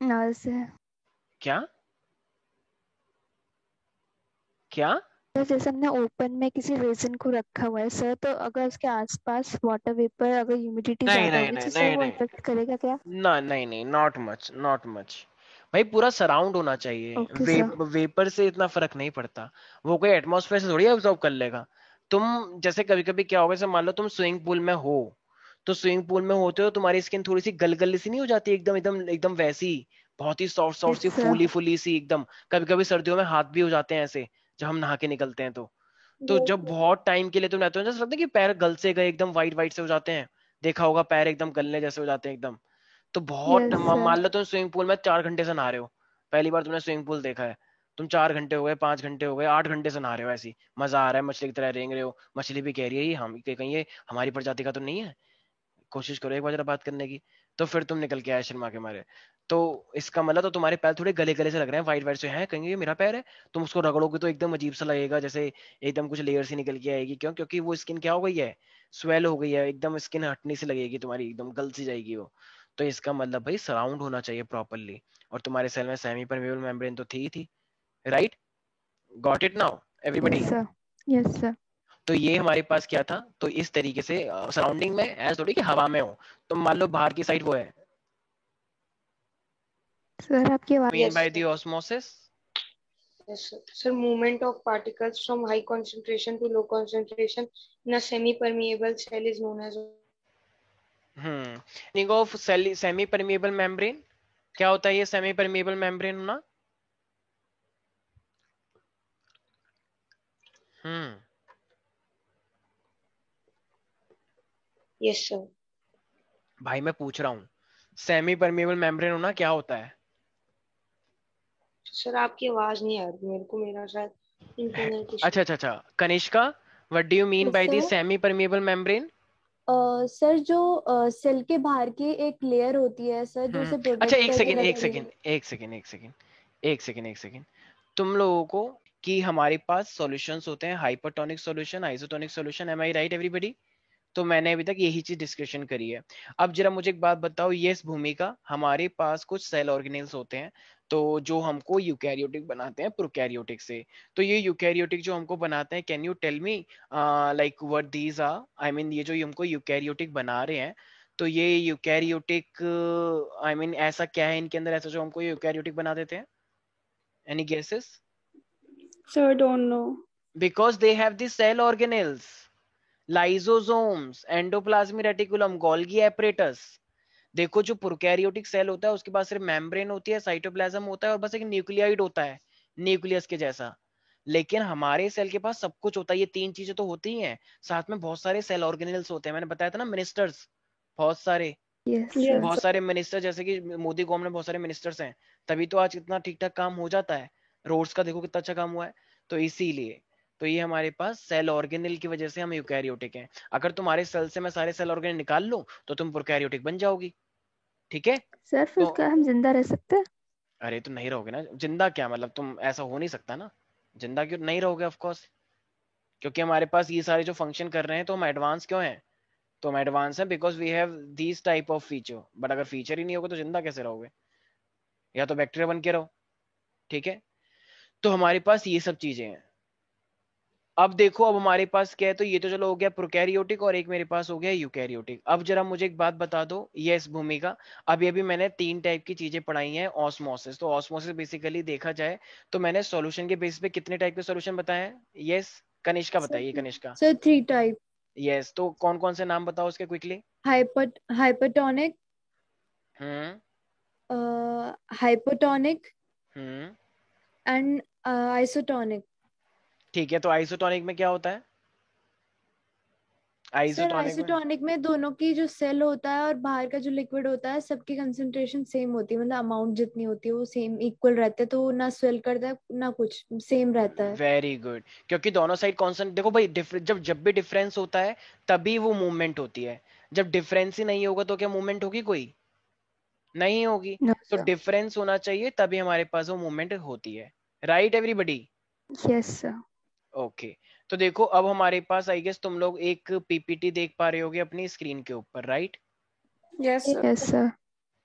[SPEAKER 4] नल से,
[SPEAKER 1] क्या क्या?
[SPEAKER 4] तो जैसे हमने ओपन में किसी रेजिन को रखा हुआ है सर, तो अगर उसके आसपास वाटर वेपर, अगर ह्यूमिडिटी
[SPEAKER 1] नहीं
[SPEAKER 4] ज्यादा
[SPEAKER 1] नहीं
[SPEAKER 4] होगी
[SPEAKER 1] नहीं
[SPEAKER 4] तो सर
[SPEAKER 1] नहीं
[SPEAKER 4] वो
[SPEAKER 1] नहीं,
[SPEAKER 4] अफेक्ट करेगा क्या?
[SPEAKER 1] ना नहीं नहीं, नॉट मच नॉट मच। भाई पूरा सराउंड होना चाहिए,
[SPEAKER 4] ओके सर।
[SPEAKER 1] वेपर से इतना फर्क नहीं पड़ता। वो कोई एटमॉस्फेयर से थोड़ी ऑब्जॉर्व कर लेगा। तुम जैसे कभी कभी क्या होगा, जैसे मान लो तुम स्विमिंग पूल में हो, तो स्विमिंग पूल में होते हो तुम्हारी स्किन थोड़ी सी गलगली सी नहीं हो जाती, एकदम एकदम एकदम वैसी, बहुत ही सॉफ्ट सॉफ्ट
[SPEAKER 4] यस
[SPEAKER 1] सी,
[SPEAKER 4] सर।
[SPEAKER 1] फूली फूली सी एकदम। कभी कभी सर्दियों में हाथ भी हो जाते हैं ऐसे, जब हम नहा के निकलते हैं तो
[SPEAKER 5] यस
[SPEAKER 1] जब
[SPEAKER 5] सर।
[SPEAKER 1] बहुत टाइम के लिए तुम रहते हो, जैसे लगता है कि पैर गल से गए, एकदम वाइट वाइट से हो जाते हैं। देखा होगा पैर एकदम गलने जैसे हो जाते हैं एकदम। तो बहुत
[SPEAKER 4] यस सर।
[SPEAKER 1] मान लो तुम स्विमिंग पूल में 4 घंटे से नहा रहे हो, पहली बार तुमने स्विमिंग पूल देखा है, तुम 4 घंटे हो गए, 5 घंटे हो गए, 8 घंटे से नहा रहे हो, ऐसी मजा आ रहा है, मछली की तरह रेंग रहे हो, मछली भी कह रही है ये हम कहीं ये हमारी प्रजाति का तो नहीं है, कोशिश करो एक बार जरा बात करने की। तो फिर तुम निकल के आए शर्मा के मारे। तो इसका मतलब तो तुम्हारे पैर थोड़े गले गले से लग रहे हैं, वाइट वाइट से हैं, कहेंगे ये मेरा पैर है। तुम उसको रगड़ोगे तो एकदम अजीब सा लगेगा, जैसे एकदम कुछ लेयर सी निकल के आएगी। क्यों? क्योंकि वो स्किन क्या हो गई है, स्वेल हो गई है, एकदम स्किन हटने से लगेगी तुम्हारी, एकदम गल सी जाएगी वो। तो इसका मतलब भाई सराउंड होना चाहिए प्रॉपरली, और तुम्हारे सेल में सेमी परमेबल मेम्ब्रेन तो थी। Right, got it now
[SPEAKER 4] yes
[SPEAKER 1] everybody?
[SPEAKER 4] Sir. Yes sir.
[SPEAKER 1] तो ये हमारे पास क्या था, तो इस तरीके से सराउंडिंग में ऐसा थोड़ी कि हवा में हो, तो मान लो बाहर की साइड वो है,
[SPEAKER 4] सर आपकी आवाज।
[SPEAKER 1] Mean
[SPEAKER 3] yes
[SPEAKER 1] by the
[SPEAKER 3] sir,
[SPEAKER 1] osmosis.
[SPEAKER 3] Yes sir. Sir movement of particles from high concentration to low concentration in a semi permeable cell is known as।
[SPEAKER 1] Meaning of semi permeable membrane, क्या होता है ये semi permeable membrane होना? हम्म
[SPEAKER 3] yes sir.
[SPEAKER 1] भाई मैं पूछ रहा हूँ, सेमी परमिएबल मेम्ब्रेन होना क्या होता है?
[SPEAKER 3] सर आपकी आवाज नहीं आ रही मेरे को, मेरा शायद इंटरनेट इशू।
[SPEAKER 1] अच्छा अच्छा अच्छा, Kanishka, what do you mean by the
[SPEAKER 2] sir
[SPEAKER 1] semi permeable membrane?
[SPEAKER 2] Sir जो सेल के बाहर की एक लेयर होती है सर, जो उसे
[SPEAKER 1] अच्छा
[SPEAKER 2] प्रोटेक्ट
[SPEAKER 1] एक
[SPEAKER 2] करके
[SPEAKER 1] सेकेंड एक
[SPEAKER 2] रखती है।
[SPEAKER 1] सेकेंड एक सेकेंड एक सेकेंड एक सेकेंड, तुम लोगों को कि हमारे पास सॉल्यूशंस होते हैं, hypertonic solution, isotonic solution, am I right everybody? तो मैंने अभी तक यही चीज डिस्कशन करी है। अब जरा मुझे एक बात बताओ, ये इस भूमिका, हमारे पास कुछ सेल ऑर्गेनेल्स होते हैं, तो जो हमको यूकैरियोटिक बनाते हैं प्रोकैरियोटिक से। तो ये यूकैरियोटिक जो हमको बनाते हैं, can you tell me like what these are, I mean ये जो हमको यूकैरियोटिक बना रहे हैं, तो ये यूकैरियोटिक आई मीन ऐसा क्या है इनके अंदर ऐसा जो हमको यूकैरियोटिक बना देते हैं? Any guesses?
[SPEAKER 5] Sir don't know.
[SPEAKER 1] Because they have the cell organelles, lysosomes, endoplasmic reticulum, Golgi apparatus. देखो जो प्रोकैरियोटिक सेल होता है उसके पास सिर्फ मेम्ब्रेन होती है, साइटोप्लाज्म होता है और बस एक न्यूक्लियाइड होता है, न्यूक्लियस के जैसा। लेकिन हमारे सेल के पास सब कुछ होता है, ये तीन चीजें तो होती ही हैं, साथ में बहुत सारे सेल ऑर्गेनेल्स होते हैं, मैंने बताया था ना, मिनिस्टर्स, बहुत सारे,
[SPEAKER 4] यस
[SPEAKER 5] यस
[SPEAKER 4] सर।
[SPEAKER 1] बहुत
[SPEAKER 5] सर।
[SPEAKER 1] सारे मिनिस्टर, जैसे कि मोदी गवर्नमेंट में बहुत सारे मिनिस्टर्स हैं, तभी तो आज इतना ठीक ठाक काम हो जाता है, रोड्स का देखो कितना अच्छा काम हुआ है। तो इसीलिए तो ये हमारे पास सेल ऑर्गेनेल की वजह से हम यूकैरियोटिक हैं। अगर तुम्हारे सेल से मैं सारे सेल ऑर्गेनेल निकाल लूं तो तुम प्रोकैरियोटिक बन जाओगी, ठीक है?
[SPEAKER 4] सर फिर
[SPEAKER 1] तो
[SPEAKER 4] क्या हम जिंदा रह सकते हैं?
[SPEAKER 1] अरे तो नहीं रहोगे ना जिंदा, क्या मतलब, तुम ऐसा हो नहीं सकता ना, जिंदा क्यों नहीं रहोगे, ऑफ कोर्स, क्योंकि हमारे पास ये सारे जो फंक्शन कर रहे हैं तो हम एडवांस क्यों हैं? तो हम एडवांस हैं because we have these type of feature, but अगर फीचर ही नहीं होगा तो जिंदा कैसे रहोगे? या तो बैक्टीरिया बन के रहो, ठीक है? तो हमारे पास ये सब चीजें हैं। अब देखो, अब हमारे पास क्या है, तो ये तो चलो हो गया प्रोकैरियोटिक और एक मेरे पास हो गया यूकैरियोटिक। अब जरा मुझे एक बात बता दो, यस भूमिका, अभी अभी मैंने 3 टाइप की चीजें पढ़ाई हैं ऑस्मोसिस। तो ऑस्मोसिस बेसिकली देखा जाए तो मैंने सॉल्यूशन के बेसिस पे कितने टाइप के सॉल्यूशन बताए हैं? यस, कनिष्का बताइए, कनिष्का।
[SPEAKER 2] Sir 3 type.
[SPEAKER 1] यस, तो कौन कौन से नाम बताओ उसके quickly.
[SPEAKER 2] Hypertonic,
[SPEAKER 1] hmm
[SPEAKER 2] hypotonic
[SPEAKER 1] hmm
[SPEAKER 2] and isotonic.
[SPEAKER 1] ठीक है, तो आइसोटोनिक में क्या होता है?
[SPEAKER 2] सर
[SPEAKER 1] आइसोटोनिक में
[SPEAKER 2] आइसोटोनिक में दोनों की जो सेल होता है और बाहर का जो लिक्विड होता है सबकी कंसंट्रेशन सेम होती है, मतलब अमाउंट जितनी होती है वो सेम इक्वल रहते हैं, तो वो ना स्वेल करता है ना कुछ, सेम रहता है।
[SPEAKER 1] वेरी गुड, क्योंकि दोनों साइड कांस्टेंट, देखो भाई जब भी डिफरेंस होता है तभी वो मूवमेंट होती है। जब डिफरेंस ही नहीं होगा तो क्या मूवमेंट होगी? कोई नहीं होगी।
[SPEAKER 4] नो
[SPEAKER 1] तो
[SPEAKER 4] सर।
[SPEAKER 1] डिफरेंस होना चाहिए तभी हमारे पास वो मूवमेंट होती है। Right everybody?
[SPEAKER 4] Yes sir.
[SPEAKER 1] Okay. तो देखो, अब हमारे पास आई गेस तुम लोग एक पीपीटी देख पा रहे होगे अपनी स्क्रीन के ऊपर, right?
[SPEAKER 5] Yes sir.
[SPEAKER 4] Yes sir.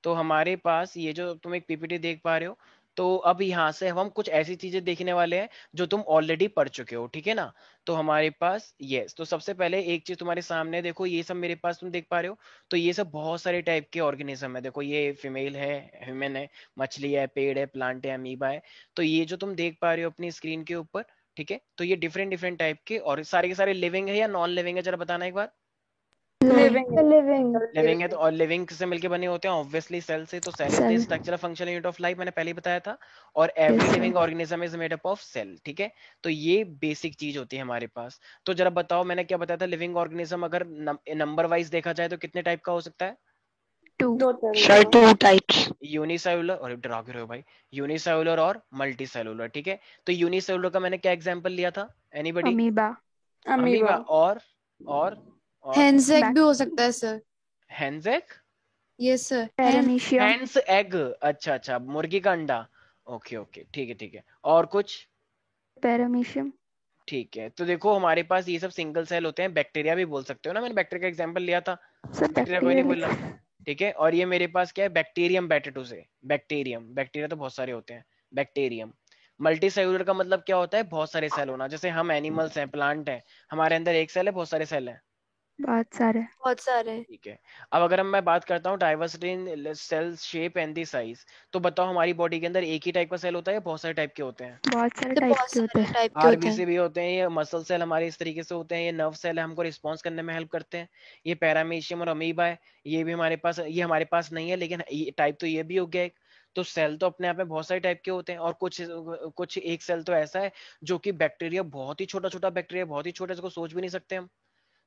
[SPEAKER 1] तो हमारे पास ये जो तुम एक पीपीटी देख पा रहे हो, तो अब यहाँ से हम कुछ ऐसी चीजें देखने वाले हैं जो तुम ऑलरेडी पढ़ चुके हो, ठीक है ना? तो हमारे पास यस, तो सबसे पहले एक चीज तुम्हारे सामने देखो, ये सब मेरे पास तुम देख पा रहे हो। तो ये सब बहुत सारे टाइप के ऑर्गेनिज्म है। देखो, ये फीमेल है, ह्यूमन है, मछली है, पेड़ है, प्लांट है, अमीबा है। तो ये जो तुम देख पा रहे हो अपनी स्क्रीन के ऊपर, ठीक है, तो ये डिफरेंट डिफरेंट टाइप के, और सारे के सारे लिविंग है या नॉन लिविंग है, जरा बताना एक बार।
[SPEAKER 5] लिविंग है।
[SPEAKER 2] लिविंग।
[SPEAKER 1] लिविंग है, तो और लिविंग से मिलके बने होते हैं ऑब्वियसली सेल से। तो cell is the
[SPEAKER 4] cell.
[SPEAKER 1] Structural functional unit of life, मैंने पहले ही बताया था। और every
[SPEAKER 4] yes
[SPEAKER 1] living
[SPEAKER 4] sir.
[SPEAKER 1] Organism is made up of cell, ठीक है। तो ये बेसिक चीज होती है हमारे पास। तो जरा बताओ, मैंने क्या बताया था? लिविंग ऑर्गेनिज्म अगर नंबर वाइज देखा जाए तो कितने टाइप का हो सकता है?
[SPEAKER 4] 2।
[SPEAKER 5] दो तरह
[SPEAKER 6] सर
[SPEAKER 5] का।
[SPEAKER 6] 2 टाइप्स।
[SPEAKER 1] यूनिसेलुलर, और डरा के रहे हो भाई, यूनिसेलुलर और मल्टी सेलुलर, ठीक है। तो यूनिसेलुलर का मैंने क्या एग्जांपल लिया था? एनीबडी?
[SPEAKER 4] अमीबा।
[SPEAKER 1] अमीबा।
[SPEAKER 5] अमीबा।
[SPEAKER 1] और और
[SPEAKER 2] हैंसेक भी हो
[SPEAKER 4] बैक्टीरिया।
[SPEAKER 2] सकता है सर।
[SPEAKER 1] Hen's egg?
[SPEAKER 2] Yes sir.
[SPEAKER 4] Paramecium.
[SPEAKER 1] Hen's egg, अच्छा अच्छा, मुर्गी का अंडा। ओके ओके, ठीक है ठीक है। और कुछ?
[SPEAKER 4] पैरामीशियम।
[SPEAKER 1] ठीक है, तो देखो हमारे पास ये सब सिंगल सेल होते हैं। बैक्टीरिया भी बोल सकते हो ना, मैंने बैक्टीरिया का एग्जांपल लिया था।
[SPEAKER 4] सर
[SPEAKER 1] बैक्टीरिया कोई नहीं बोला,
[SPEAKER 4] बैक्टीरिया।
[SPEAKER 1] ठीक है। और ये मेरे पास क्या है? बैक्टीरियम बैटेटू से। बैक्टीरियम, बैक्टीरिया तो बहुत सारे होते हैं। बैक्टीरियम। मल्टी सेलुलर का मतलब क्या होता है? बहुत सारे सेल होना। जैसे हम एनिमल्स हैं, प्लांट हैं, हमारे अंदर एक सेल है, बहुत सारे सेल हैं,
[SPEAKER 4] बहुत सारे।
[SPEAKER 2] बहुत सारे।
[SPEAKER 1] ठीक है। अब अगर मैं बात करता हूँ diversity in cell shape and the size, तो बताओ हमारी बॉडी के अंदर एक ही टाइप का सेल होता है या बहुत सारे टाइप के होते हैं?
[SPEAKER 4] बहुत सारे
[SPEAKER 2] तो
[SPEAKER 4] टाइप
[SPEAKER 2] बहुत
[SPEAKER 4] के होते
[SPEAKER 2] सारे
[SPEAKER 4] हैं।
[SPEAKER 2] टाइप के होते हैं।
[SPEAKER 1] आरबीसी भी होते हैं, ये मसल सेल हमारे इस तरीके से होते हैं, ये नर्व सेल है, हमको रिस्पॉन्स करने में हेल्प करते हैं। ये पैरामीशियम और अमीबा है, ये भी हमारे पास, ये हमारे पास नहीं है लेकिन टाइप तो ये भी हो गया एक। तो सेल तो अपने आप में बहुत सारे टाइप के होते हैं, और कुछ कुछ एक सेल तो ऐसा है जो कि बैक्टीरिया, बहुत ही छोटा छोटा बैक्टीरिया, बहुत ही छोटा, जिसको सोच भी नहीं सकते हम।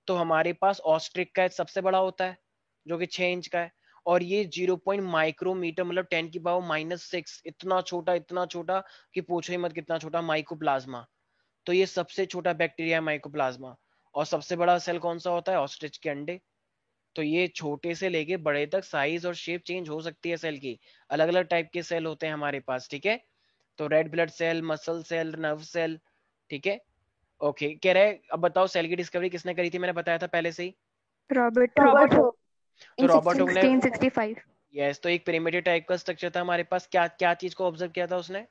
[SPEAKER 1] तो हमारे पास ऑस्ट्रिक का सबसे बड़ा होता है, जो कि 6 इंच का है। और ये 0 माइक्रोमीटर, मतलब 10⁻⁻⁶, इतना छोटा कि पूछो ही मत कितना छोटा, माइकोप्लाज्मा। तो ये सबसे छोटा बैक्टीरिया है, माइकोप्लाज्मा। और सबसे बड़ा सेल कौन सा होता है? ऑस्ट्रिच के अंडे। तो ये छोटे से लेके बड़े तक साइज और शेप चेंज हो सकती है सेल की। अलग अलग टाइप के सेल होते हैं हमारे पास, ठीक है। तो red blood cell, muscle cell, nerve cell, ठीक है। ओके, कह रहे अब बताओ सेल की डिस्कवरी किसने करी थी? मैंने बताया था पहले से ही,
[SPEAKER 4] रॉबर्ट हुक।
[SPEAKER 2] रॉबर्ट हुक
[SPEAKER 1] तो
[SPEAKER 2] इन
[SPEAKER 1] रॉबर्ट हुक ने,
[SPEAKER 4] 1665।
[SPEAKER 1] यस, तो एक पिरामिड टाइप का स्ट्रक्चर था हमारे पास। क्या क्या चीज को ऑब्जर्व किया था उसने?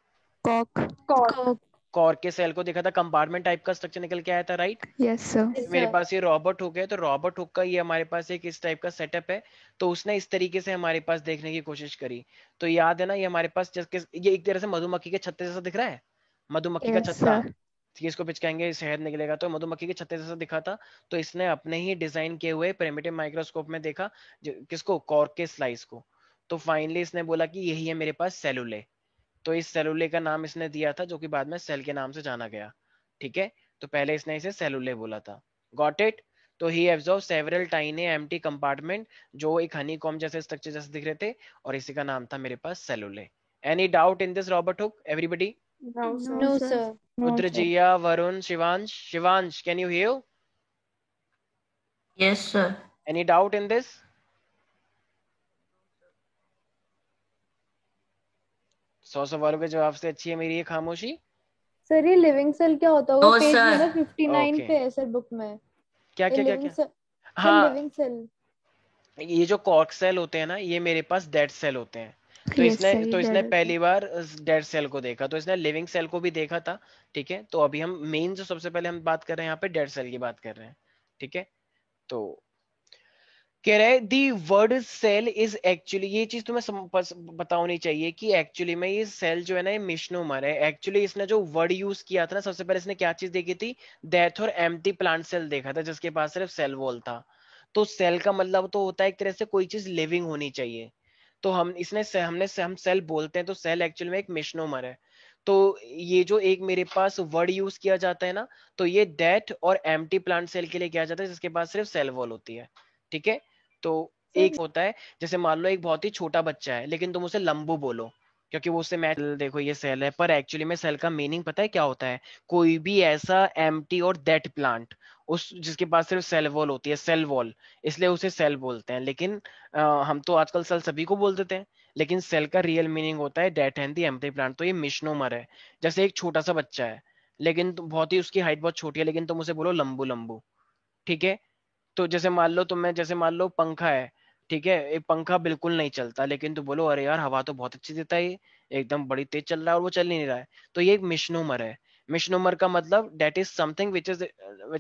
[SPEAKER 4] कॉक।
[SPEAKER 5] कॉर्क।
[SPEAKER 1] कॉर्क के सेल को देखा था, कंपार्टमेंट टाइप का स्ट्रक्चर निकल के आया था, राइट।
[SPEAKER 4] Yes sir.
[SPEAKER 1] मेरे पास ये रॉबर्ट हुक है, तो रॉबर्ट हुक का ये हमारे पास एक इस टाइप का सेटअप है। तो उसने इस तरीके से हमारे पास देखने की कोशिश करी। तो याद है ना, ये हमारे पास ये एक तरह से मधुमक्खी के छत्ते जैसा दिख रहा है, मधुमक्खी का
[SPEAKER 4] यस
[SPEAKER 1] छत्ता,
[SPEAKER 4] सर।
[SPEAKER 1] कि इसको पिचकाएंगे शहद निकलेगा, तो मधुमक्खी के छत्ते जैसा दिखा था। तो इसने अपने ही डिजाइन किए हुए प्रिमिटिव माइक्रोस्कोप में देखा, किसको? कॉर्क के स्लाइस को। तो फाइनली इसने बोला कि यही है मेरे पास सेलुले। तो इस सेलुले का नाम इसने दिया था, जो कि बाद में सेल के नाम से जाना गया, ठीक है। तो पहले इसने इसे सेलुले बोला था। Got it? तो ही absorb several tiny empty compartment, जो एक हनी कॉम जैसे स्ट्रक्चर जैसे दिख रहे थे, और इसी का नाम था मेरे पास cellulae. Any doubt in this Robert Hooke, everybody?
[SPEAKER 5] No
[SPEAKER 4] no
[SPEAKER 5] sir.
[SPEAKER 2] No
[SPEAKER 4] sir.
[SPEAKER 2] Sir.
[SPEAKER 6] No sir.
[SPEAKER 1] Rudrajiya, Varun, Shivansh, Shivansh, can you hear?
[SPEAKER 6] Yes sir.
[SPEAKER 1] Any doubt in this? 100 सवालों के जवाब से अच्छी है मेरी ये खामोशी।
[SPEAKER 2] सर ये लिविंग सेल क्या होता होगा?
[SPEAKER 6] No
[SPEAKER 2] page
[SPEAKER 6] sir.
[SPEAKER 2] Number 59
[SPEAKER 1] okay,
[SPEAKER 2] पे है सर बुक में।
[SPEAKER 1] क्या
[SPEAKER 2] ये
[SPEAKER 1] क्या क्या
[SPEAKER 2] लिविंग
[SPEAKER 1] क्या?
[SPEAKER 2] सेल। सर
[SPEAKER 1] हाँ,
[SPEAKER 2] लिविंग सेल।
[SPEAKER 1] ये जो कॉर्क सेल होते हैं ना, ये मेरे पास डेड सेल होते हैं। तो
[SPEAKER 4] Yes,
[SPEAKER 1] इसने
[SPEAKER 4] सही
[SPEAKER 1] तो इसने
[SPEAKER 4] डेड
[SPEAKER 1] पहली बार डेड सेल को देखा, तो इसने लिविंग सेल को भी देखा था। ठीक है, तो अभी हम मेन जो सबसे पहले हम बात कर रहे हैं यहाँ पे डेड सेल की बात कर रहे हैं। ठीक है, तो कह रहे हैं the word cell is actually, ये चीज तुम्हें पता होनी चाहिए कि एक्चुअली में ये सेल जो है ना ये मिशनोमर है। एक्चुअली इसने जो वर्ड यूज किया था ना, सबसे पहले इसने क्या चीज देखी थी, डेथ और एम्प्टी प्लांट सेल देखा था जिसके पास सिर्फ सेल वॉल था। तो सेल का मतलब तो होता है एक तरह से कोई चीज लिविंग होनी चाहिए। तो हम सेल बोलते हैं, तो सेल एक्चुअली में एक मिशनोमर है। तो ये जो एक मेरे पास वर्ड यूज किया जाता है ना, तो ये डेथ और एम्प्टी प्लांट सेल के लिए किया जाता है जिसके पास सिर्फ सेल वॉल होती है। ठीक है, तो एक होता है, जैसे मान लो एक बहुत ही छोटा बच्चा है लेकिन तुम उसे लंबू बोलो क्योंकि वो उससे मैच, देखो ये सेल है, पर एक्चुअली में सेल का मीनिंग पता है क्या होता है, कोई भी ऐसा एम्प्टी और डेड प्लांट उस जिसके पास सिर्फ सेल वॉल होती है, सेल वॉल, इसलिए उसे सेल बोलते हैं। लेकिन हम तो आजकल सेल सभी को बोल देते हैं, लेकिन सेल का रियल मीनिंग होता है dead and the empty plant. तो ये मिशनोमर है। जैसे एक छोटा सा बच्चा है लेकिन बहुत ही उसकी हाइट बहुत छोटी है, लेकिन तुम उसे बोलो लंबू लंबू। ठीक है, तो जैसे मान लो पंखा है। ठीक है, एक पंखा बिल्कुल नहीं चलता लेकिन तू बोलो अरे यार हवा तो बहुत अच्छी देता है ये, एकदम बड़ी तेज चल रहा है और वो चल ही नहीं रहा है। तो ये एक मिशनोमर है। मिशनोमर का मतलब that is something which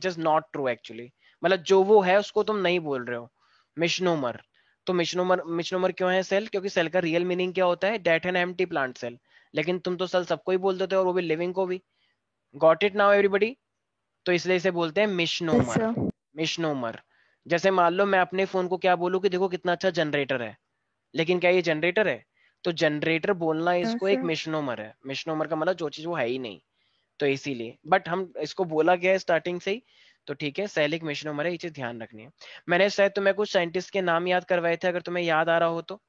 [SPEAKER 1] is not true actually, मतलब जो वो है उसको तुम नहीं बोल रहे हो, मिशनोमर। तो मिशनोमर क्यों है सेल, क्योंकि सेल का रियल मीनिंग क्या होता है, dead and empty plant cell. लेकिन तुम तो सेल सबको ही बोल देते हो और वो भी लिविंग को भी। Got it now everybody. तो इसलिए इसे बोलते हैं
[SPEAKER 4] Yes,
[SPEAKER 1] मिशनोमर।
[SPEAKER 4] sir.
[SPEAKER 1] मिशनोमर। जैसे मान लो मैं अपने फोन को क्या बोलूं कि देखो कितना अच्छा जनरेटर है, लेकिन क्या ये जनरेटर है? तो जनरेटर बोलना
[SPEAKER 4] No,
[SPEAKER 1] इसको एक
[SPEAKER 4] sir.
[SPEAKER 1] मिशनोमर है। मिशनोमर का मतलब जो चीज वो है ही नहीं। तो इसीलिए बट हम इसको बोला गया है स्टार्टिंग से ही। तो ठीक है, सेल एक मिशनोमर है, ये चीज ध्यान रखनी है। मैंने शायद तुम्हें कुछ साइंटिस्ट के नाम याद करवाए थे, अगर तुम्हें याद आ रहा हो तो।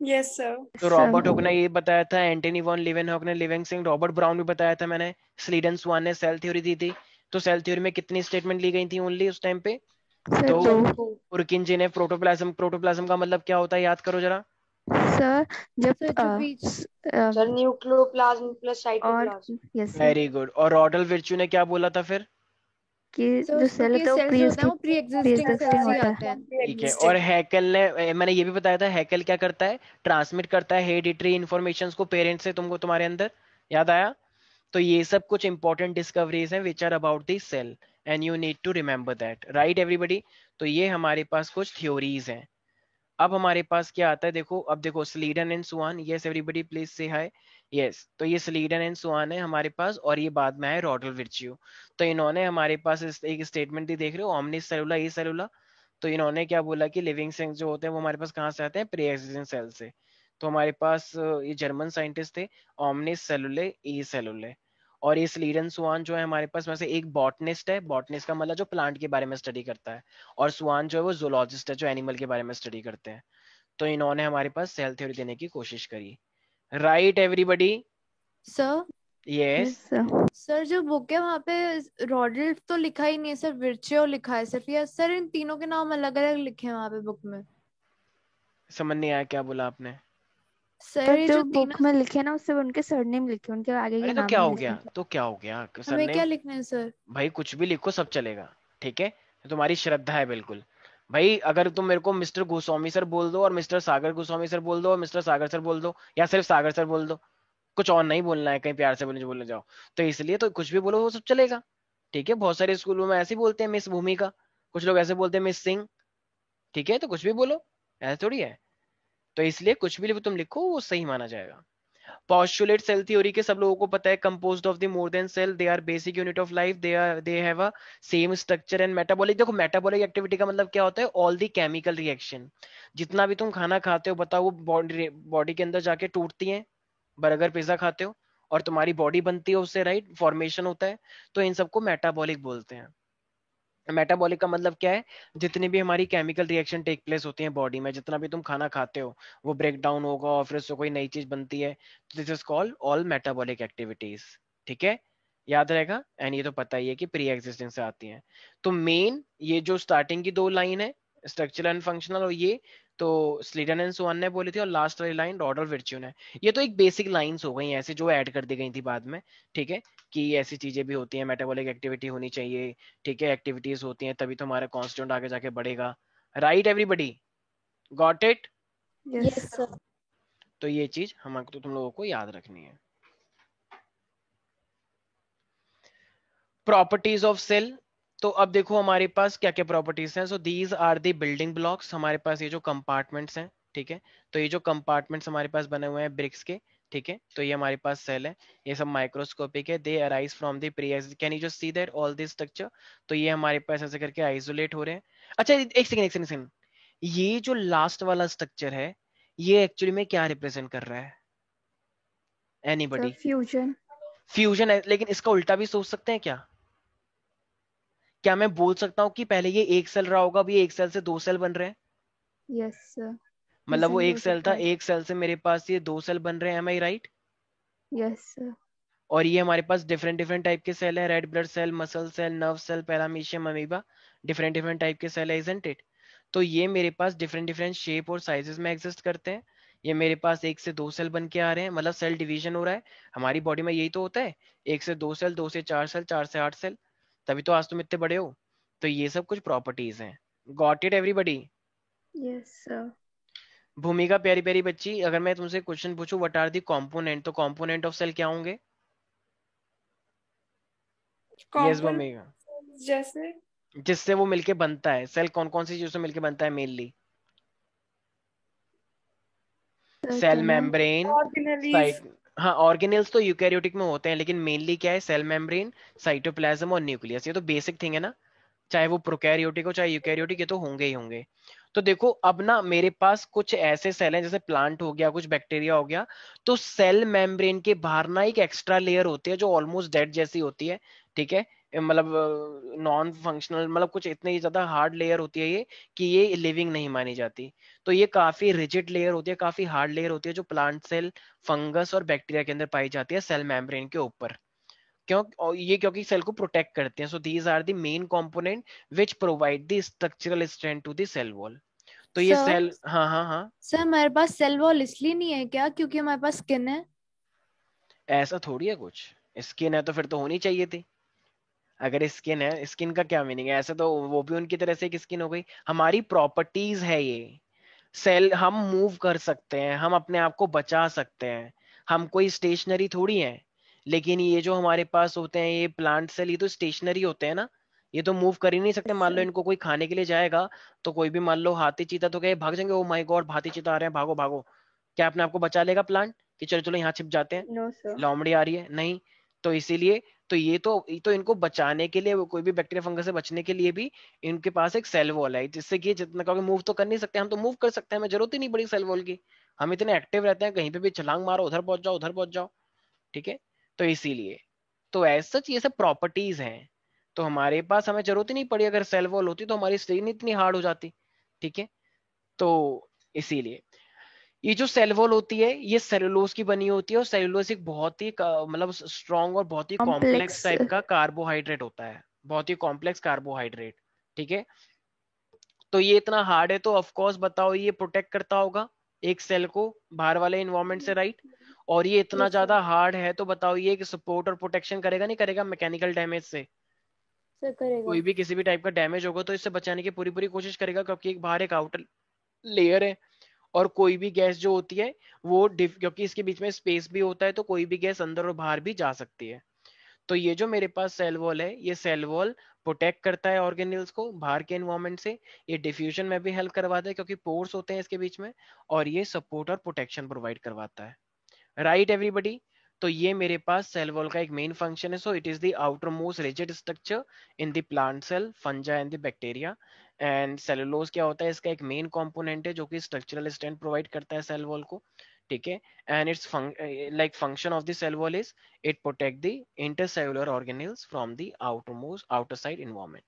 [SPEAKER 5] Yes, sir.
[SPEAKER 1] तो
[SPEAKER 4] Sir.
[SPEAKER 1] रॉबर्ट हुक ने ये बताया था, एंटनी वॉन लीवेनहॉक ने लिविंग सिंह, रॉबर्ट ब्राउन भी बताया था मैंने, स्लीडन स्वान ने सेल थ्योरी दी थी। तो सेल थ्योरी में कितनी स्टेटमेंट ली गई थी ओनली उस टाइम पे?
[SPEAKER 4] Sir,
[SPEAKER 1] दो।
[SPEAKER 4] दो.
[SPEAKER 1] पुरकिंजे ने प्रोटोप्लाज्म, प्रोटोप्लाज्म का मतलब क्या होता है याद करो जरा।
[SPEAKER 4] सर जब
[SPEAKER 2] सर जो बीच
[SPEAKER 3] सर न्यूक्लियोप्लाज्म प्लस
[SPEAKER 4] और
[SPEAKER 3] cytoplasm.
[SPEAKER 4] Yes sir
[SPEAKER 1] very good. और रॉडल विर्च्यू ने क्या बोला था फिर?
[SPEAKER 4] कि
[SPEAKER 2] सर
[SPEAKER 4] जो
[SPEAKER 2] उसको
[SPEAKER 4] सेल
[SPEAKER 2] कि
[SPEAKER 4] होता है वो
[SPEAKER 2] सेल्स
[SPEAKER 4] प्री
[SPEAKER 2] जो होते हैं वो प्री एग्जिस्टिंग
[SPEAKER 4] एग्जिस्टिंग
[SPEAKER 2] सेल्स ही
[SPEAKER 4] होता है।
[SPEAKER 2] आते हैं।
[SPEAKER 1] ठीक है, और हैकेल ने मैंने ये भी बताया था, हैकेल क्या करता है, ट्रांसमिट करता है हेरिडिटरी इन्फॉर्मेशन को पेरेंट्स से तुमको तुम्हारे अंदर, याद आया? तो ये सब कुछ इंपॉर्टेंट डिस्कवरीज हैं which are about the cell and you need to remember that, right everybody? तो ये हमारे पास कुछ थ्योरीज हैं। अब हमारे पास क्या आता है, देखो अब देखो, Schleiden and Schwann, yes everybody please से हाय। यस, तो ये स्लीडन एंड सुआन है हमारे पास, और ये बाद में है रॉडल विर्च्यू। तो इन्होंने हमारे पास एक स्टेटमेंट दी, देख रहे हो, ओमनिस सेलुला ई सेलुला। तो इन्होंने क्या बोला कि लिविंग सेल्स जो होते हैं वो हमारे पास कहाँ से आते हैं, प्री एग्जिस्टिंग सेल से। तो हमारे पास ये जर्मन साइंटिस्ट थे, ओमनिस सेलुले ई सेलुले। और ये स्लीडन सुआन जो है हमारे पास में से एक बॉटनिस्ट है, बॉटनिस्ट का मतलब जो प्लांट के बारे में स्टडी करता है, और सुआन जो है वो जूलॉजिस्ट है जो एनिमल के बारे में स्टडी करते हैं। तो इन्होंने हमारे पास सेल थ्योरी देने की कोशिश करी, right everybody?
[SPEAKER 2] Sir
[SPEAKER 1] yes.
[SPEAKER 4] Yes sir
[SPEAKER 2] sir जो बुक है वहाँ पे रॉडल्फ तो लिखा ही नहीं है सर, विर्चियो लिखा है सिर्फ, या सर इन तीनों के नाम अलग अलग लिखे हैं वहाँ पे बुक में?
[SPEAKER 1] समझ नहीं आया क्या बोला आपने?
[SPEAKER 2] सर
[SPEAKER 4] पर
[SPEAKER 2] ये
[SPEAKER 4] जो
[SPEAKER 2] जो
[SPEAKER 4] बुक
[SPEAKER 2] तीनों,
[SPEAKER 4] में लिखे ना उससे उनके सरनेम लिखे उनके आगे के
[SPEAKER 1] अरे तो
[SPEAKER 4] नाम
[SPEAKER 1] क्या
[SPEAKER 4] नहीं
[SPEAKER 1] हो गया,
[SPEAKER 4] लिखे।
[SPEAKER 1] तो क्या हो गया
[SPEAKER 2] हमें
[SPEAKER 1] सरनेम?
[SPEAKER 2] क्या लिखना है सर?
[SPEAKER 1] भाई कुछ भी लिखो, सब चलेगा। ठीक है, तो तुम्हारी श्रद्धा है बिल्कुल। भाई अगर तुम मेरे को मिस्टर गोस्वामी सर बोल दो और मिस्टर सागर गोस्वामी सर बोल दो और मिस्टर सागर सर बोल दो, या सिर्फ सागर सर बोल दो, कुछ और नहीं बोलना है, कहीं प्यार से बोलने जाओ, तो इसलिए तो कुछ भी बोलो वो सब चलेगा। ठीक है, बहुत सारे स्कूलों में ऐसे ही बोलते हैं मिस भूमिका, कुछ लोग ऐसे बोलते हैं मिस सिंह। ठीक है, तो कुछ भी बोलो, ऐसा थोड़ी है। तो इसलिए कुछ भी तुम लिखो वो सही माना जाएगा। पोस्टुलेट सेल थ्योरी के सब लोगों को पता है, composed of the more than cell, they are basic unit of life, they have a same structure and metabolic. देखो मेटाबॉलिक एक्टिविटी का मतलब क्या होता है, ऑल द केमिकल रिएक्शन, जितना भी तुम खाना खाते हो बताओ वो बॉडी के अंदर जाके टूटती हैं। बर्गर पिज्जा खाते हो और तुम्हारी बॉडी बनती है उससे, राइट, फॉर्मेशन होता है। तो इन सबको मेटाबॉलिक बोलते हैं। मेटाबॉलिक का मतलब क्या है, जितनी भी हमारी केमिकल रिएक्शन टेक प्लेस होती है बॉडी में, जितना भी तुम खाना खाते हो वो ब्रेक डाउन होगा और फिर उससे कोई नई चीज बनती है। This is called all metabolic activities. ठीक है, याद रहेगा। एंड ये तो पता ही है कि प्री एग्जिस्टिंग से आती है। तो मेन ये जो स्टार्टिंग की दो लाइन है, स्ट्रक्चरल एंड फंक्शनल, और ये तो स्लीडन एंड सुआन ने बोली थी, और लास्ट वाली लाइन रॉडल विर्च्यू ने। ये तो एक बेसिक लाइंस हो गई ऐसे जो ऐड कर दी गई थी बाद में। ठीक है, कि ऐसी चीजें भी होती हैं, मेटाबॉलिक एक्टिविटी होनी चाहिए। ठीक है, एक्टिविटीज होती हैं तभी तो हमारा कॉन्स्टिट्यूएंट आगे जाके बढ़ेगा, right everybody? Got it?
[SPEAKER 4] Yes
[SPEAKER 2] yes sir.
[SPEAKER 1] तो ये चीज हमको तो तुम लोगों को याद रखनी है। प्रॉपर्टीज ऑफ सेल, तो अब देखो हमारे पास क्या क्या प्रॉपर्टीज हैं। So these are the building blocks, हमारे पास ये जो कंपार्टमेंट्स हैं, ठीक है। तो ये जो कंपार्टमेंट्स हमारे पास बने हुए हैं ब्रिक्स के, ठीक है, तो ये हमारे पास सेल है, ये सब माइक्रोस्कोपिक है। दे arise from the pre, can you just see that all this structure. तो ये हमारे पास ऐसे करके आइसोलेट हो रहे हैं। अच्छा एक सेकंड, ये जो लास्ट वाला स्ट्रक्चर है ये एक्चुअली में क्या रिप्रेजेंट कर रहा है?
[SPEAKER 4] Sir
[SPEAKER 1] anybody?
[SPEAKER 4] फ्यूजन।
[SPEAKER 1] फ्यूजन है, लेकिन इसका उल्टा भी सोच सकते हैं क्या? क्या मैं बोल सकता हूँ कि पहले ये एक सेल रहा होगा, अभी एक सेल से दो सेल बन रहे हैं?
[SPEAKER 4] यस सर,
[SPEAKER 1] मतलब
[SPEAKER 4] ऐसा
[SPEAKER 1] वो
[SPEAKER 4] भी
[SPEAKER 1] एक
[SPEAKER 4] हो
[SPEAKER 1] सेल
[SPEAKER 4] सकता
[SPEAKER 1] था,
[SPEAKER 4] है।
[SPEAKER 1] एक सेल से मेरे पास ये दो सेल बन रहे हैं, am I right?
[SPEAKER 4] Yes sir.
[SPEAKER 1] और ये हमारे पास डिफरेंट डिफरेंट टाइप के सेल है, red blood cell, muscle cell, nerve cell, paramecium amoeba, different different type के सेल है, इजंट इट? तो ये मेरे पास डिफरेंट डिफरेंट शेप और साइजेस में एग्जिस्ट करते हैं। ये मेरे पास एक से दो सेल बन के आ रहे हैं, मतलब सेल डिवीजन हो रहा है। हमारी बॉडी में यही तो होता है, एक से दो सेल, दो से चार सेल, चार से आठ सेल, तभी तो आज तुम इतने बड़े हो। तो ये सब कुछ प्रॉपर्टीज हैं। Got it everybody?
[SPEAKER 4] Yes sir.
[SPEAKER 1] भूमिका प्यारी प्यारी बच्ची, अगर मैं तुमसे क्वेश्चन पूछूं व्हाट आर दी कंपोनेंट, तो कंपोनेंट ऑफ सेल क्या होंगे? यस
[SPEAKER 5] कॉम्पोनेंट
[SPEAKER 1] भूमिका।
[SPEAKER 5] जैसे
[SPEAKER 1] जिससे वो मिलके बनता है सेल, कौन कौन सी चीजों से मिलके बनता है mainly? Shell
[SPEAKER 4] circular.
[SPEAKER 1] Membrane,
[SPEAKER 5] organelles.
[SPEAKER 1] Site, हाँ ऑर्गेनेल्स तो यूकैरियोटिक में होते हैं, लेकिन मेनली क्या है? सेल मेम्ब्रेन, साइटोप्लाज्म और न्यूक्लियस, ये तो बेसिक थिंग है ना। चाहे वो प्रोकैरियोटिक हो चाहे यूकैरियोटिक, ये तो होंगे ही होंगे। तो देखो अब ना मेरे पास कुछ ऐसे सेल हैं, जैसे प्लांट हो गया, कुछ बैक्टीरिया हो गया, तो सेल मेम्ब्रेन के बाहर ना एक एक्स्ट्रा लेयर होती है जो ऑलमोस्ट डेड जैसी होती है, ठीक है। मतलब नॉन फंक्शनल, मतलब कुछ इतनी ज्यादा हार्ड लेयर होती है ये कि ये लिविंग नहीं मानी जाती। तो ये काफी रिजिड लेयर होती है, काफी हार्ड लेयर होती है, जो प्लांट सेल, फंगस और बैक्टीरिया के अंदर पाई जाती है सेल मेम्ब्रेन के ऊपर। क्यों? और ये क्योंकि सेल को प्रोटेक्ट करते हैं। So these are the main component which provide the structural strength to the cell wall. तो ये
[SPEAKER 2] सर
[SPEAKER 1] सेल, हाँ हाँ हाँ,
[SPEAKER 2] सर हमारे पास सेल वॉल इसलिए नहीं है क्या क्योंकि हमारे पास स्किन है?
[SPEAKER 1] ऐसा थोड़ी है कुछ। स्किन है तो फिर तो होनी चाहिए थी। अगर स्किन है, स्किन का क्या मीनिंग है? ऐसे तो वो भी उनकी तरह से एक स्किन हो गई, हमारी प्रॉपर्टीज है ये। सेल हम मूव कर सकते हैं, हम अपने आप को बचा सकते हैं, हम कोई स्टेशनरी थोड़ी हैं। लेकिन ये जो हमारे पास होते हैं ये प्लांट सेल, ये तो स्टेशनरी होते हैं ना, ये तो मूव कर ही नहीं सकते। मान लो
[SPEAKER 4] सर
[SPEAKER 1] इनको कोई खाने के लिए जाएगा, तो कोई भी मान लो हाथी चीता, तो क्या ये भाग जाएंगे? ओ माय गॉड हाथी चीता आ रहे हैं, भागो भागो। क्या अपने आप को बचा लेगा प्लांट कि चलो चलो यहाँ छिप जाते हैं,
[SPEAKER 4] नो सर।
[SPEAKER 1] लोमड़ी आ रही है? नहीं। तो इसीलिए तो ये तो इनको बचाने के लिए, कोई भी बैक्टीरिया फंगस से बचने के लिए भी इनके पास एक सेल वॉल है, जिससे कि जितना कहोगे मूव तो कर नहीं सकते, हम तो मूव कर सकते हैं, हमें जरूरत ही नहीं पड़ी सेल वॉल की। हम इतने एक्टिव रहते हैं, कहीं पे भी छलांग मारो उधर पहुंच जाओ, उधर पहुंच जाओ, ठीक है। तो इसीलिए तो एज सच ये सब प्रॉपर्टीज हैं। तो हमारे पास हमें जरूरत ही नहीं पड़ी, अगर सेल वॉल होती तो हमारी स्क्रीन इतनी हार्ड हो जाती, ठीक है। तो इसीलिए ये जो सेल वॉल होती है ये सेलुलोज की बनी होती है, और सेलुलोज एक बहुत ही मतलब स्ट्रॉन्ग और बहुत ही कॉम्प्लेक्स
[SPEAKER 4] कॉम्प्लेक्स।
[SPEAKER 1] टाइप का कार्बोहाइड्रेट होता है, बहुत ही कॉम्प्लेक्स कार्बोहाइड्रेट, ठीक है। तो ये इतना हार्ड है, तो ऑफ कोर्स बताओ ये प्रोटेक्ट करता होगा एक सेल को बाहर वाले इन्वायरमेंट से, राइट? और ये इतना
[SPEAKER 2] यस सर।
[SPEAKER 1] ज्यादा हार्ड है, तो बताओ ये सपोर्ट और प्रोटेक्शन करेगा नहीं करेगा मैकेनिकल डैमेज से?
[SPEAKER 2] सर करेगा।
[SPEAKER 1] कोई भी किसी भी टाइप का डैमेज होगा तो इससे बचाने की पूरी पूरी कोशिश करेगा, क्योंकि एक बाहर एक आउटर लेयर है। और कोई भी गैस जो होती है वो क्योंकि इसके बीच में स्पेस भी होता है, तो कोई भी गैस अंदर और बाहर भी जा सकती है। तो ये जो मेरे पास सेल वॉल है, ये सेल वॉल प्रोटेक्ट करता है ऑर्गेनेल्स को बाहर के एनवायरनमेंट से। ये डिफ्यूजन में भी हेल्प करवाता है क्योंकि पोर्स होते हैं इसके बीच में। और ये सपोर्ट और प्रोटेक्शन प्रोवाइड करवाता है, राइट एवरीबॉडी? तो ये मेरे पास सेल वॉल का एक मेन फंक्शन है। So it is the outer most rigid structure in the plant cell, fungi and the bacteria. And cellulose क्या होता है? इसका एक मेन कंपोनेंट है जो कि स्ट्रक्चरल स्ट्रेंथ प्रोवाइड करता है सेल वॉल को, ठीक है। And it's like function of the cell wall is it protect the intercellular organelles from the outer most outer side environment.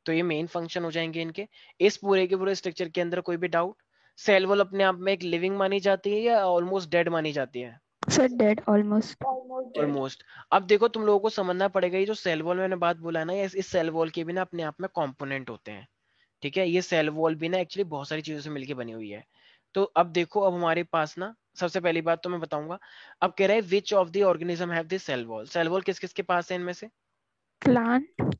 [SPEAKER 1] तो ये मेन फंक्शन हो जाएंगे इनके। इस पूरे के पूरे स्ट्रक्चर के अंदर कोई भी डाउट? सेल वॉल अपने आप में एक लिविंग मानी जाती है या ऑलमोस्ट डेड मानी जाती है?
[SPEAKER 4] Sir dead almost.
[SPEAKER 5] Almost dead.
[SPEAKER 1] Almost. अब देखो तुम लोगों को समझना पड़ेगा, ये जो सेल वॉल मैंने बात बोला ना, इस सेल वॉल के भी ना अपने आप में कंपोनेंट होते हैं, ठीक है। ये सेल वॉल भी ना एक्चुअली बहुत सारी चीजों से मिलकर बनी हुई है। तो अब देखो, अब हमारे पास ना सबसे पहली बात तो मैं बताऊंगा। अब कह रहा है which of the organism have this cell wall? Cell wall किस किस के पास है इनमें से?
[SPEAKER 4] प्लांट।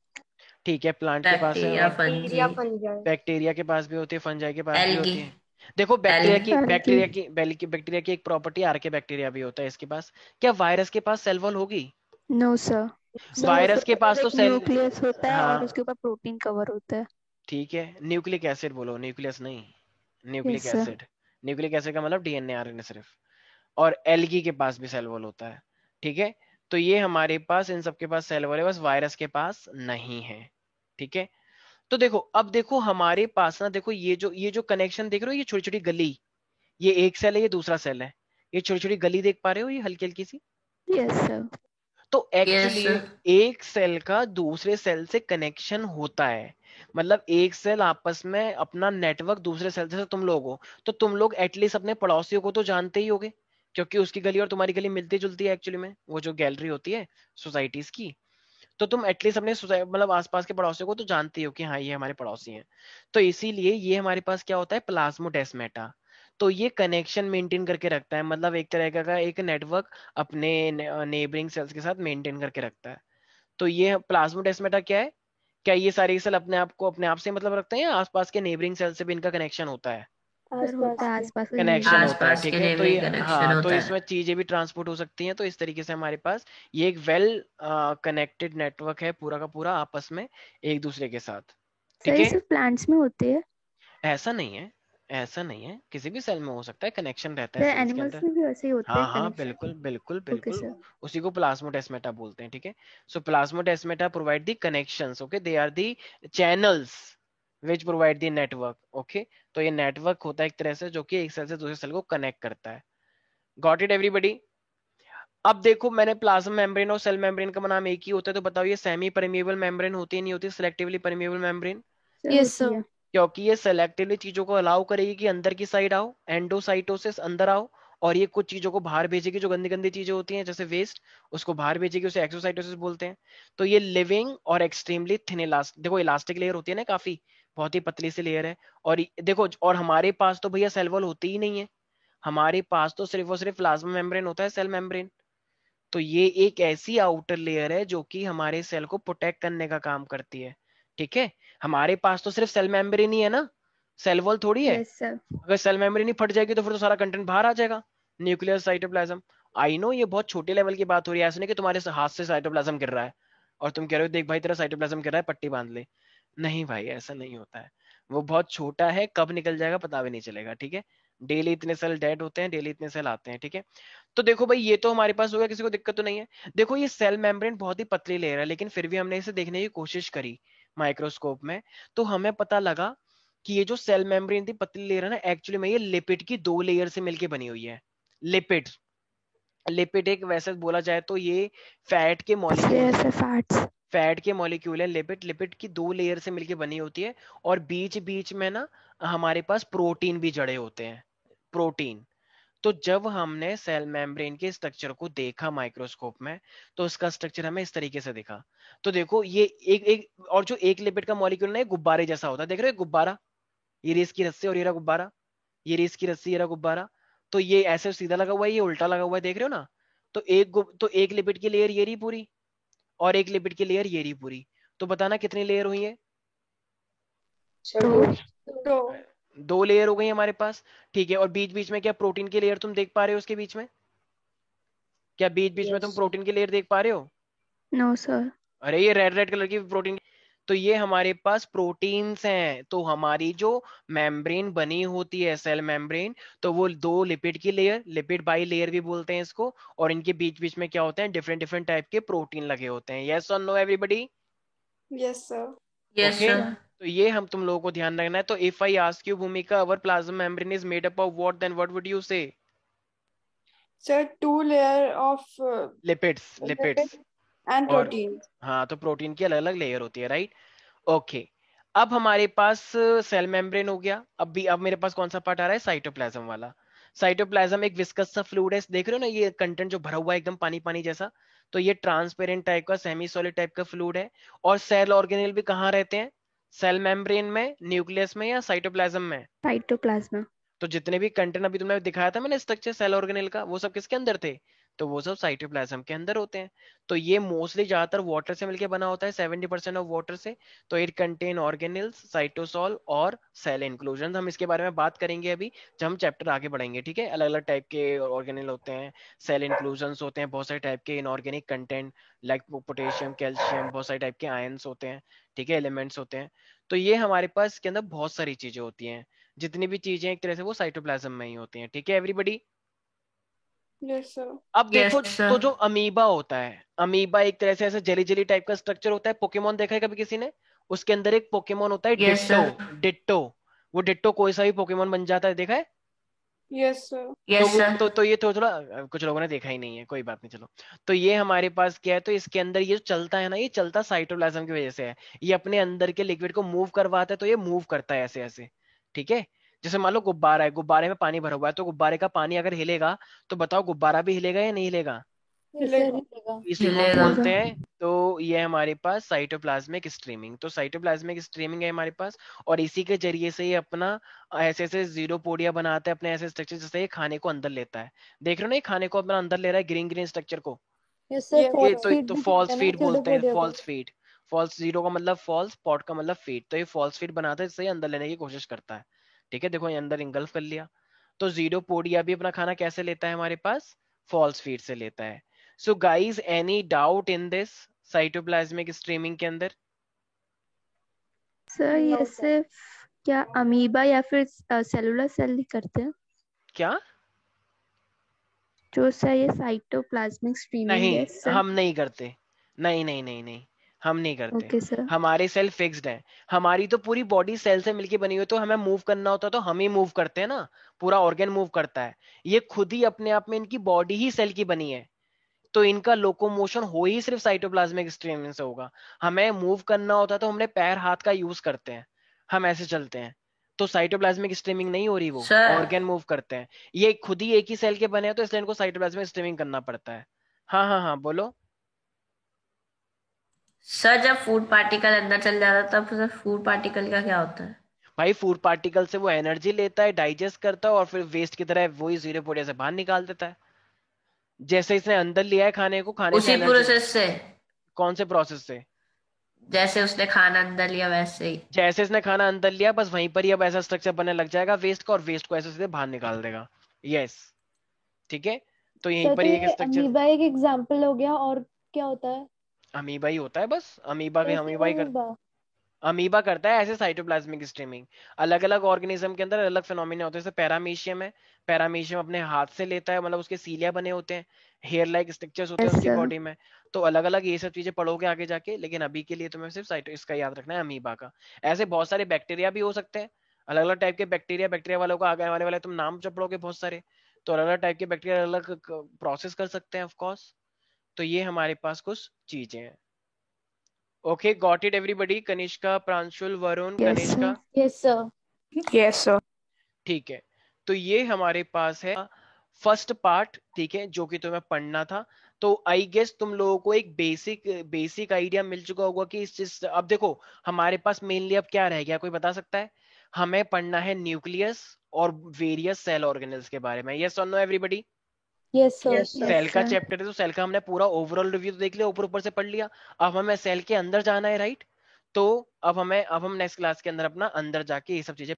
[SPEAKER 1] ठीक है, प्लांट के पास है।
[SPEAKER 6] बैक्टीरिया,
[SPEAKER 1] और
[SPEAKER 6] फंजी,
[SPEAKER 3] बैक्टीरिया, फंजाई।
[SPEAKER 1] बैक्टीरिया के पास भी होती है, फंजाई के पास भी
[SPEAKER 6] एल्गी।
[SPEAKER 1] होती है। देखो बैक्टीरिया की
[SPEAKER 4] एल्गी।
[SPEAKER 1] बैक्टीरिया की एक प्रॉपर्टी आर्के बैक्टीरिया भी होता है इसके पास। क्या वायरस के पास सेल वॉल होगी?
[SPEAKER 4] नो सर,
[SPEAKER 1] वायरस के पास तो
[SPEAKER 4] एक
[SPEAKER 1] सेल,
[SPEAKER 4] न्यूक्लियस होता है और
[SPEAKER 1] हाँ
[SPEAKER 4] उसके ऊपर प्रोटीन कवर होता है।
[SPEAKER 1] ठीक है, न्यूक्लिक एसिड बोलो, न्यूक्लियस नहीं, nucleic
[SPEAKER 4] yes sir.
[SPEAKER 1] Acid. Nucleic acid का मतलब डीएनए आरएनए सिर्फ। और एल्गी के पास भी सेल वॉल होता है, ठीक है। तो ये हमारे पास इन सबके पास सेल वॉल है, बस वायरस के पास नहीं है, ठीक है। तो देखो, अब देखो हमारे पास ना, देखो ये जो कनेक्शन देख रहे हो, ये छोटी छोटी गली, ये एक सेल है, ये दूसरा सेल है, ये छोटी छोटी गली देख पा रहे हो, ये हल्की हल्की सी।
[SPEAKER 4] Yes sir.
[SPEAKER 1] तो
[SPEAKER 6] यस
[SPEAKER 1] एक्चुअली
[SPEAKER 6] सर।
[SPEAKER 1] एक सेल का दूसरे सेल से कनेक्शन होता है, मतलब एक सेल आपस में अपना नेटवर्क दूसरे सेल से, तुम लोग हो तो तुम लोग एटलीस्ट अपने पड़ोसियों को तो जानते ही होगे, क्योंकि उसकी गली और तुम्हारी गली मिलती जुलती है एक्चुअली में, वो जो गैलरी होती है सोसाइटीज की। तो तुम एटलीस्ट अपने मतलब आसपास के पड़ोसियों को तो जानते हो कि हाँ ये हमारे पड़ोसी हैं। तो इसीलिए ये हमारे पास क्या होता है, प्लाज्मोडेस्माटा। तो ये कनेक्शन मेंटेन करके रखता है, मतलब एक तरह का एक नेटवर्क अपने नेबरिंग सेल्स के साथ मेंटेन करके रखता है। तो ये प्लाज्मोडेस्माटा क्या है, क्या ये सारे सेल अपने आप से मतलब रखते हैं, या आसपास के नेबरिंग सेल से भी इनका कनेक्शन होता है?
[SPEAKER 4] सर होता
[SPEAKER 2] आसपास
[SPEAKER 4] है
[SPEAKER 2] के।
[SPEAKER 4] आसपास के
[SPEAKER 1] कनेक्शन
[SPEAKER 4] नेबरिंग
[SPEAKER 1] होता है,
[SPEAKER 6] आसपास
[SPEAKER 1] ठीक
[SPEAKER 6] के
[SPEAKER 1] है। तो
[SPEAKER 6] नेबरिंग
[SPEAKER 1] ये,
[SPEAKER 6] कनेक्शन
[SPEAKER 1] हाँ, तो
[SPEAKER 6] होता है।
[SPEAKER 1] इसमें चीजें भी ट्रांसपोर्ट हो सकती हैं, तो इस तरीके से हमारे पास ये एक वेल कनेक्टेड नेटवर्क है पूरा का पूरा आपस में एक दूसरे के साथ,
[SPEAKER 4] सर।
[SPEAKER 1] ठीक
[SPEAKER 4] ये
[SPEAKER 1] है।
[SPEAKER 4] सिर्फ प्लांट्स में होते हैं?
[SPEAKER 1] ऐसा नहीं है, ऐसा नहीं है, किसी भी सेल में हो सकता है, कनेक्शन रहता है
[SPEAKER 4] सर
[SPEAKER 1] सेल्स के
[SPEAKER 4] एनिमल्स
[SPEAKER 1] अंदर।
[SPEAKER 4] में भी वैसे ही होते
[SPEAKER 1] हाँ
[SPEAKER 4] हैं
[SPEAKER 1] हाँ,
[SPEAKER 4] कनेक्शन?
[SPEAKER 1] बिल्कुल बिल्कुल
[SPEAKER 4] ओके
[SPEAKER 1] बिल्कुल।
[SPEAKER 4] सर।
[SPEAKER 1] उसी को प्लाज्मोडेस्माटा बोलते हैं, ठीक है। So plasmodesmata provide the connections, okay, they are the channels which provide the network, okay. तो ये नेटवर्क होता है एक तरह से जो कि एक सेल से दूसरे सेल को कनेक्ट करता है। Got it everybody? अब देखो, मैंने प्लाज्मा मेम्ब्रेन और सेल मेम्ब्रेन का नाम एक ही होता है, तो बताओ ये सेमी परमिएबल मेम्ब्रेन होती है नहीं होती, selectively permeable membrane?
[SPEAKER 4] Sir
[SPEAKER 2] yes
[SPEAKER 4] होती
[SPEAKER 2] सर।
[SPEAKER 4] है।
[SPEAKER 1] क्योंकि ये सेलेक्टिवली चीजों को अलाउ करेगी कि अंदर की साइड आओ, एंडोसाइटोसिस अंदर आओ, और ये कुछ चीजों को बाहर भेजेगी, जो गंदी गंदी चीजें होती हैं जैसे वेस्ट, उसको बाहर भेजेगी, उसे एक्सोसाइटोसिस बोलते हैं। तो ये लिविंग और एक्सट्रीमली थिन इलास्टिक, देखो इलास्टिक लेयर होती है ना, काफी बहुत ही पतली सी लेयर है। और देखो, और हमारे पास तो भैया सेल वॉल होती ही नहीं है, हमारे पास तो सिर्फ और सिर्फ प्लाज्मा मेम्ब्रेन होता है, सेल मेम्ब्रेन। तो ये एक ऐसी आउटर लेयर है जो कि हमारे सेल को प्रोटेक्ट करने का काम करती है, ठीक है। हमारे पास तो सिर्फ सेल मेम्ब्रेन ही है ना, सेल वॉल थोड़ी है।
[SPEAKER 4] Yes sir.
[SPEAKER 1] अगर सेल मेम्ब्रेन ही फट जाएगी तो फिर तो सारा कंटेंट बाहर आ जाएगा, न्यूक्लियस साइटोप्लाज्म। आई नो ये बहुत छोटे लेवल की बात हो रही है, ऐसा नहीं कि तुम्हारे हाथ से साइटोप्लाज्म गिर रहा है और तुम कह रहे हो देख भाई तेरा साइटोप्लाज्म गिर रहा है, पट्टी बांध ले। नहीं भाई, ऐसा नहीं होता है, वो बहुत छोटा है, कब निकल जाएगा पता भी नहीं चलेगा, ठीक है। डेली इतने सेल डेड होते हैं, डेली इतने सेल आते हैं, ठीक है। तो देखो भाई, ये तो हमारे पास हो गया, किसी को दिक्कत तो नहीं है। देखो ये सेल मेम्ब्रेन बहुत ही पतली लेयर है, लेकिन फिर भी हमने इसे देखने की कोशिश करी माइक्रोस्कोप में, तो हमें पता लगा कि ये जो सेल मेम्ब्रेन थी पतली लेयर है ना, एक्चुअली में ये लिपिड की दो लेयर से मिलकर बनी हुई है। लिपिड, लिपिड एक वैसे बोला जाए तो ये फैट के मॉलिक्यूल्स
[SPEAKER 4] यस
[SPEAKER 1] हैं,
[SPEAKER 4] फैट्स।
[SPEAKER 1] फैट के मॉलिक्यूल है लिपिड, लिपिड की दो लेयर से मिलकर बनी होती है। और बीच बीच में ना हमारे पास प्रोटीन भी जड़े होते हैं, प्रोटीन। तो जब हमने सेल मेम्ब्रेन के स्ट्रक्चर को देखा माइक्रोस्कोप में, तो उसका स्ट्रक्चर हमें इस तरीके से दिखा। तो देखो ये एक एक और जो एक लिपिड का मॉलिक्यूल ना गुब्बारे जैसा होता है, देख रहे हो गुब्बारा, ये रेस की रस्सी और ये रहा गुब्बारा, ये रेस की रस्सी ये रहा गुब्बारा। तो ये ऐसे सीधा लगा हुआ है, ये उल्टा लगा हुआ है, देख रहे हो ना। तो एक लिपिड की लेयर ये रही पूरी, और एक लिपिड की लेयर ये रही पूरी। तो बताना कितनी लेयर हुई है?
[SPEAKER 3] सर
[SPEAKER 4] तो
[SPEAKER 3] दो।
[SPEAKER 5] तो
[SPEAKER 1] दो लेयर हो गई हमारे पास, ठीक है। और बीच बीच में क्या प्रोटीन की लेयर तुम देख पा रहे हो उसके बीच में? क्या बीच बीच में तुम
[SPEAKER 3] यस सर।
[SPEAKER 1] प्रोटीन की लेयर देख पा रहे हो?
[SPEAKER 4] No sir.
[SPEAKER 1] अरे ये रेड रेड कलर की प्रोटीन। तो ये हमारे पास प्रोटीन्स हैं। तो हमारी जो मेम्ब्रेन बनी होती है सेल मेम्ब्रेन, तो वो दो लिपिड की लेयर, लिपिड बाई लेयर भी बोलते हैं इसको, और इनके बीच बीच में क्या होते हैं, डिफरेंट डिफरेंट टाइप के प्रोटीन लगे होते हैं। यस और no everybody?
[SPEAKER 5] Yes sir.
[SPEAKER 6] Yes
[SPEAKER 1] okay.
[SPEAKER 6] Sir.
[SPEAKER 1] तो ये हम तुम लोगों को ध्यान रखना है। तो if I ask you Bhumika, our plasma membrane is made up of what, then what would you say?
[SPEAKER 5] Sir 2 layer of
[SPEAKER 1] lipids, lipids.
[SPEAKER 5] And
[SPEAKER 1] और
[SPEAKER 5] प्रोटीन।
[SPEAKER 1] हाँ, तो प्रोटीन की अलग अलग लेयर होती है, राइट। ओके। अब हमारे पास सेल मेम्ब्रेन हो गया। अब मेरे पास कौन सा पार्ट आ रहा है, साइटोप्लाज्म वाला। साइटोप्लाज्म एक विस्कस सा फ्लूइड है, देख रहे हो ना ये कंटेंट जो भरा हुआ है एकदम पानी पानी जैसा। तो ये ट्रांसपेरेंट टाइप का सेमी सॉलिड टाइप का फ्लूइड है। और सेल ऑर्गेनेल भी कहाँ रहते हैं, सेल मेम्ब्रेन में, न्यूक्लियस में, या साइटोप्लाज्म में?
[SPEAKER 4] साइटोप्लाज्मा।
[SPEAKER 1] तो जितने भी कंटेंट अभी तुमने दिखाया था मैंने स्ट्रक्चर सेल ऑर्गेनेल का, वो सब किसके अंदर थे, तो वो सब साइटोप्लाज्म के अंदर होते हैं। तो ये मोस्टली ज्यादातर वाटर से मिलके बना होता है, 70% ऑफ वाटर से। तो इट कंटेन ऑर्गेनेल्स, साइटोसॉल और सेल इंक्लूजन। हम इसके बारे में बात करेंगे अभी जब हम चैप्टर आगे बढ़ेंगे, ठीक है। अलग अलग टाइप के ऑर्गेनेल होते हैं, सेल इंक्लूजन्स होते हैं, बहुत सारे टाइप के inorganic content like potassium, calcium, बहुत सारे टाइप के आयंस होते हैं, ठीक है, एलिमेंट्स होते हैं। तो ये हमारे पास इसके अंदर बहुत सारी चीजें होती हैं। जितनी भी चीजें एक तरह से वो साइटोप्लाज्म में ही होती हैं, ठीक है एवरीबॉडी।
[SPEAKER 5] Yes sir.
[SPEAKER 1] अब देखो
[SPEAKER 6] यस
[SPEAKER 1] तो
[SPEAKER 6] सर।
[SPEAKER 1] जो अमीबा होता है, अमीबा एक तरह से ऐसे जेली जेली टाइप का स्ट्रक्चर होता है। पोकेमोन देखा है कभी किसी ने? उसके अंदर एक पोकेमोन होता है
[SPEAKER 6] यस
[SPEAKER 1] डिट्टो।
[SPEAKER 6] सर।
[SPEAKER 1] डिट्टो, वो डिट्टो कोई सा भी पोकेमोन बन जाता है, देखा है?
[SPEAKER 5] Yes sir.
[SPEAKER 1] तो
[SPEAKER 6] यस सर।
[SPEAKER 1] तो ये थोड़ा थोड़ा कुछ लोगों ने देखा ही नहीं है, कोई बात नहीं, चलो। तो ये हमारे पास क्या है, तो इसके अंदर ये जो चलता है ना, ये चलता साइटोप्लाज्म की वजह से है। ये अपने अंदर के लिक्विड को मूव करवाता है, तो ये मूव करता है ऐसे ऐसे, ठीक है। जैसे मान लो गुब्बारा है, गुब्बारे में पानी भरा हुआ है, तो गुब्बारे का पानी अगर हिलेगा तो बताओ गुब्बारा भी हिलेगा या नहीं हिलेगा?
[SPEAKER 2] Yes sir,
[SPEAKER 5] हिलेगा।
[SPEAKER 2] हिलेगा।
[SPEAKER 1] इसी को हम
[SPEAKER 6] हिलेगा।
[SPEAKER 1] बोलते हैं। तो ये हमारे पास साइटोप्लाज्मिक स्ट्रीमिंग, तो साइटोप्लाज्मिक स्ट्रीमिंग है हमारे पास। और इसी के जरिए से ये अपना ऐसे ऐसे जीरोपोडिया बनाता है, अपने ऐसे स्ट्रक्चर, जैसे ये खाने को अंदर लेता है। देख रहे हो ना, ये खाने को अपना अंदर ले रहा है, ग्रीन ग्रीन स्ट्रक्चर को।
[SPEAKER 2] यस सर,
[SPEAKER 5] यस
[SPEAKER 1] ये
[SPEAKER 2] फॉल्स
[SPEAKER 5] सर।
[SPEAKER 2] फीड
[SPEAKER 1] तो
[SPEAKER 2] भी कहते
[SPEAKER 1] फॉल्स
[SPEAKER 2] हैं ना
[SPEAKER 1] फीड बोलते हैं,
[SPEAKER 2] चिल्डोपोडिया को।
[SPEAKER 1] False feed. फॉल्स, जीरो का मतलब फॉल्स, पॉट का मतलब फीड। तो ये फॉल्स फीड बनाता है, इससे अंदर लेने की कोशिश करता है, ठीक है। देखो ये अंदर इंगल्फ कर लिया। तो जीरोपोडिया भी अपना खाना कैसे लेता है हमारे पास? फॉल्स फीड से लेता है। So guys, any doubt in this cytoplasmic streaming के अंदर?
[SPEAKER 4] सर
[SPEAKER 5] नो
[SPEAKER 4] ये
[SPEAKER 5] सर।
[SPEAKER 4] सिर्फ क्या अमीबा या फिर सेलुलर सेल ही करते हैं?
[SPEAKER 1] क्या?
[SPEAKER 4] जो सर ये साइटोप्लाज्मिक स्ट्रीमिंग है
[SPEAKER 1] नहीं,
[SPEAKER 4] सर।
[SPEAKER 1] हम नहीं करते। नहीं नहीं नहीं नहीं, हम नहीं करते।
[SPEAKER 4] Okay sir.
[SPEAKER 1] हमारे सेल फिक्स्ड है। हमारी तो पूरी बॉडी सेल से मिलके बनी हुई है, तो हमें मूव करना होता है तो हम ही मूव करते हैं ना। पूरा ऑर्गन मूव करता है। ये खुद ही अपने आप में, इनकी बॉडी ही सेल की बनी है। तो इनका लोकोमोशन हो ही सिर्फ साइटोप्लाज्मिक स्ट्रीम से होगा। हमें मूव करना होता है तो हमने पैर हाथ का यूज करते हैं, हम ऐसे चलते हैं। तो साइटोप्लाज्मिक स्ट्रीमिंग नहीं हो रही, वो
[SPEAKER 6] सर
[SPEAKER 1] ऑर्गन मूव करते हैं। ये खुद ही एक ही सेल के बने हैं, तो इसलिए इनको साइटोप्लाज्मिक स्ट्रीमिंग करना पड़ता है। हाँ हाँ हाँ, बोलो।
[SPEAKER 6] सर जब फूड पार्टिकल अंदर चल जाता है तब सर फूड पार्टिकल का क्या होता है?
[SPEAKER 1] भाई फूड पार्टिकल से वो एनर्जी लेता है, डाइजेस्ट करता है, और फिर वेस्ट की तरह वही जीरोपोडिया से बाहर निकाल देता है। जैसे इसने अंदर लिया है खाने को, खाने से
[SPEAKER 6] उसी
[SPEAKER 1] एनर्जी।
[SPEAKER 6] प्रोसेस से
[SPEAKER 1] कौन से प्रोसेस से?
[SPEAKER 6] जैसे उसने खाना अंदर लिया वैसे ही?
[SPEAKER 1] जैसे इसने खाना अंदर लिया, बस वहीं पर ही अब ऐसा स्ट्रक्चर बनने लग जाएगा वेस्ट का, और वेस्ट को ऐसे सीधे बाहर निकाल देगा। यस, ठीक है। तो यहीं
[SPEAKER 2] सर
[SPEAKER 1] पर
[SPEAKER 2] तो
[SPEAKER 1] ही एक
[SPEAKER 2] ये
[SPEAKER 1] स्ट्रक्चर।
[SPEAKER 2] अमीबा एक एग्जांपल हो गया, और क्या होता है?
[SPEAKER 1] अमीबा ही होता है बस, अमीबा के
[SPEAKER 2] तो
[SPEAKER 1] अमीबा
[SPEAKER 2] सिर्फ
[SPEAKER 1] ही कर।
[SPEAKER 2] अमीबा?
[SPEAKER 1] अमीबा करता है ऐसे साइटोप्लाज्मिक स्ट्रीमिंग। अलग अलग ऑर्गेनिज्म के अंदर अलग अलग फिनोमिना होते हैं। जैसे पैरामीशियम है, पैरामीशियम अपने हाथ से लेता है, मतलब उसके सीलिया बने होते हैं, हेयर लाइक स्ट्रक्चर्स होते हैं
[SPEAKER 4] यस
[SPEAKER 1] उसकी
[SPEAKER 4] सर।
[SPEAKER 1] बॉडी में। तो अलग अलग ये सब चीजें पढ़ोगे आगे जाके, लेकिन अभी के लिए तुम्हें सिर्फ साइटो इसका याद रखना है, अमीबा का। ऐसे बहुत सारे बैक्टीरिया भी हो सकते हैं, अलग अलग टाइप के बैक्टीरिया। बैक्टीरिया वालों को आगे आने वाले तुम नाम जब पढ़ोगे बहुत सारे, तो अलग अलग टाइप के बैक्टीरिया अलग प्रोसेस कर सकते हैं, ऑफ कोर्स। तो ये हमारे पास कुछ चीजें हैं। Okay, got it everybody? Kanishka, Pranshul, Varun,
[SPEAKER 4] yes
[SPEAKER 1] Kanishka,
[SPEAKER 4] sir.
[SPEAKER 2] Yes sir.
[SPEAKER 5] Yes sir.
[SPEAKER 1] ठीक है। तो ये हमारे पास है फर्स्ट पार्ट, ठीक है, जो कि तुम्हें पढ़ना था। तो आई गेस तुम लोगों को एक बेसिक बेसिक आइडिया मिल चुका होगा कि इस चीज। अब देखो हमारे पास मेनली अब क्या रह गया, कोई बता सकता है? हमें पढ़ना है न्यूक्लियस और वेरियस सेल ऑर्गेनल्स के बारे में। यस और no everybody?
[SPEAKER 2] Yes sir.
[SPEAKER 3] Yes sir.
[SPEAKER 1] Cell
[SPEAKER 4] yes
[SPEAKER 1] का
[SPEAKER 4] सर।
[SPEAKER 1] चैप्टर है, तो सेल का हमने पूरा ओवरऑल रिव्यू तो देख लिया, ऊपर ऊपर से पढ़ लिया। अब हमें सेल के अंदर जाना है, राइट? तो अब हम नेक्स्ट क्लास के अंदर अपना अंदर जाके ये सब चीजें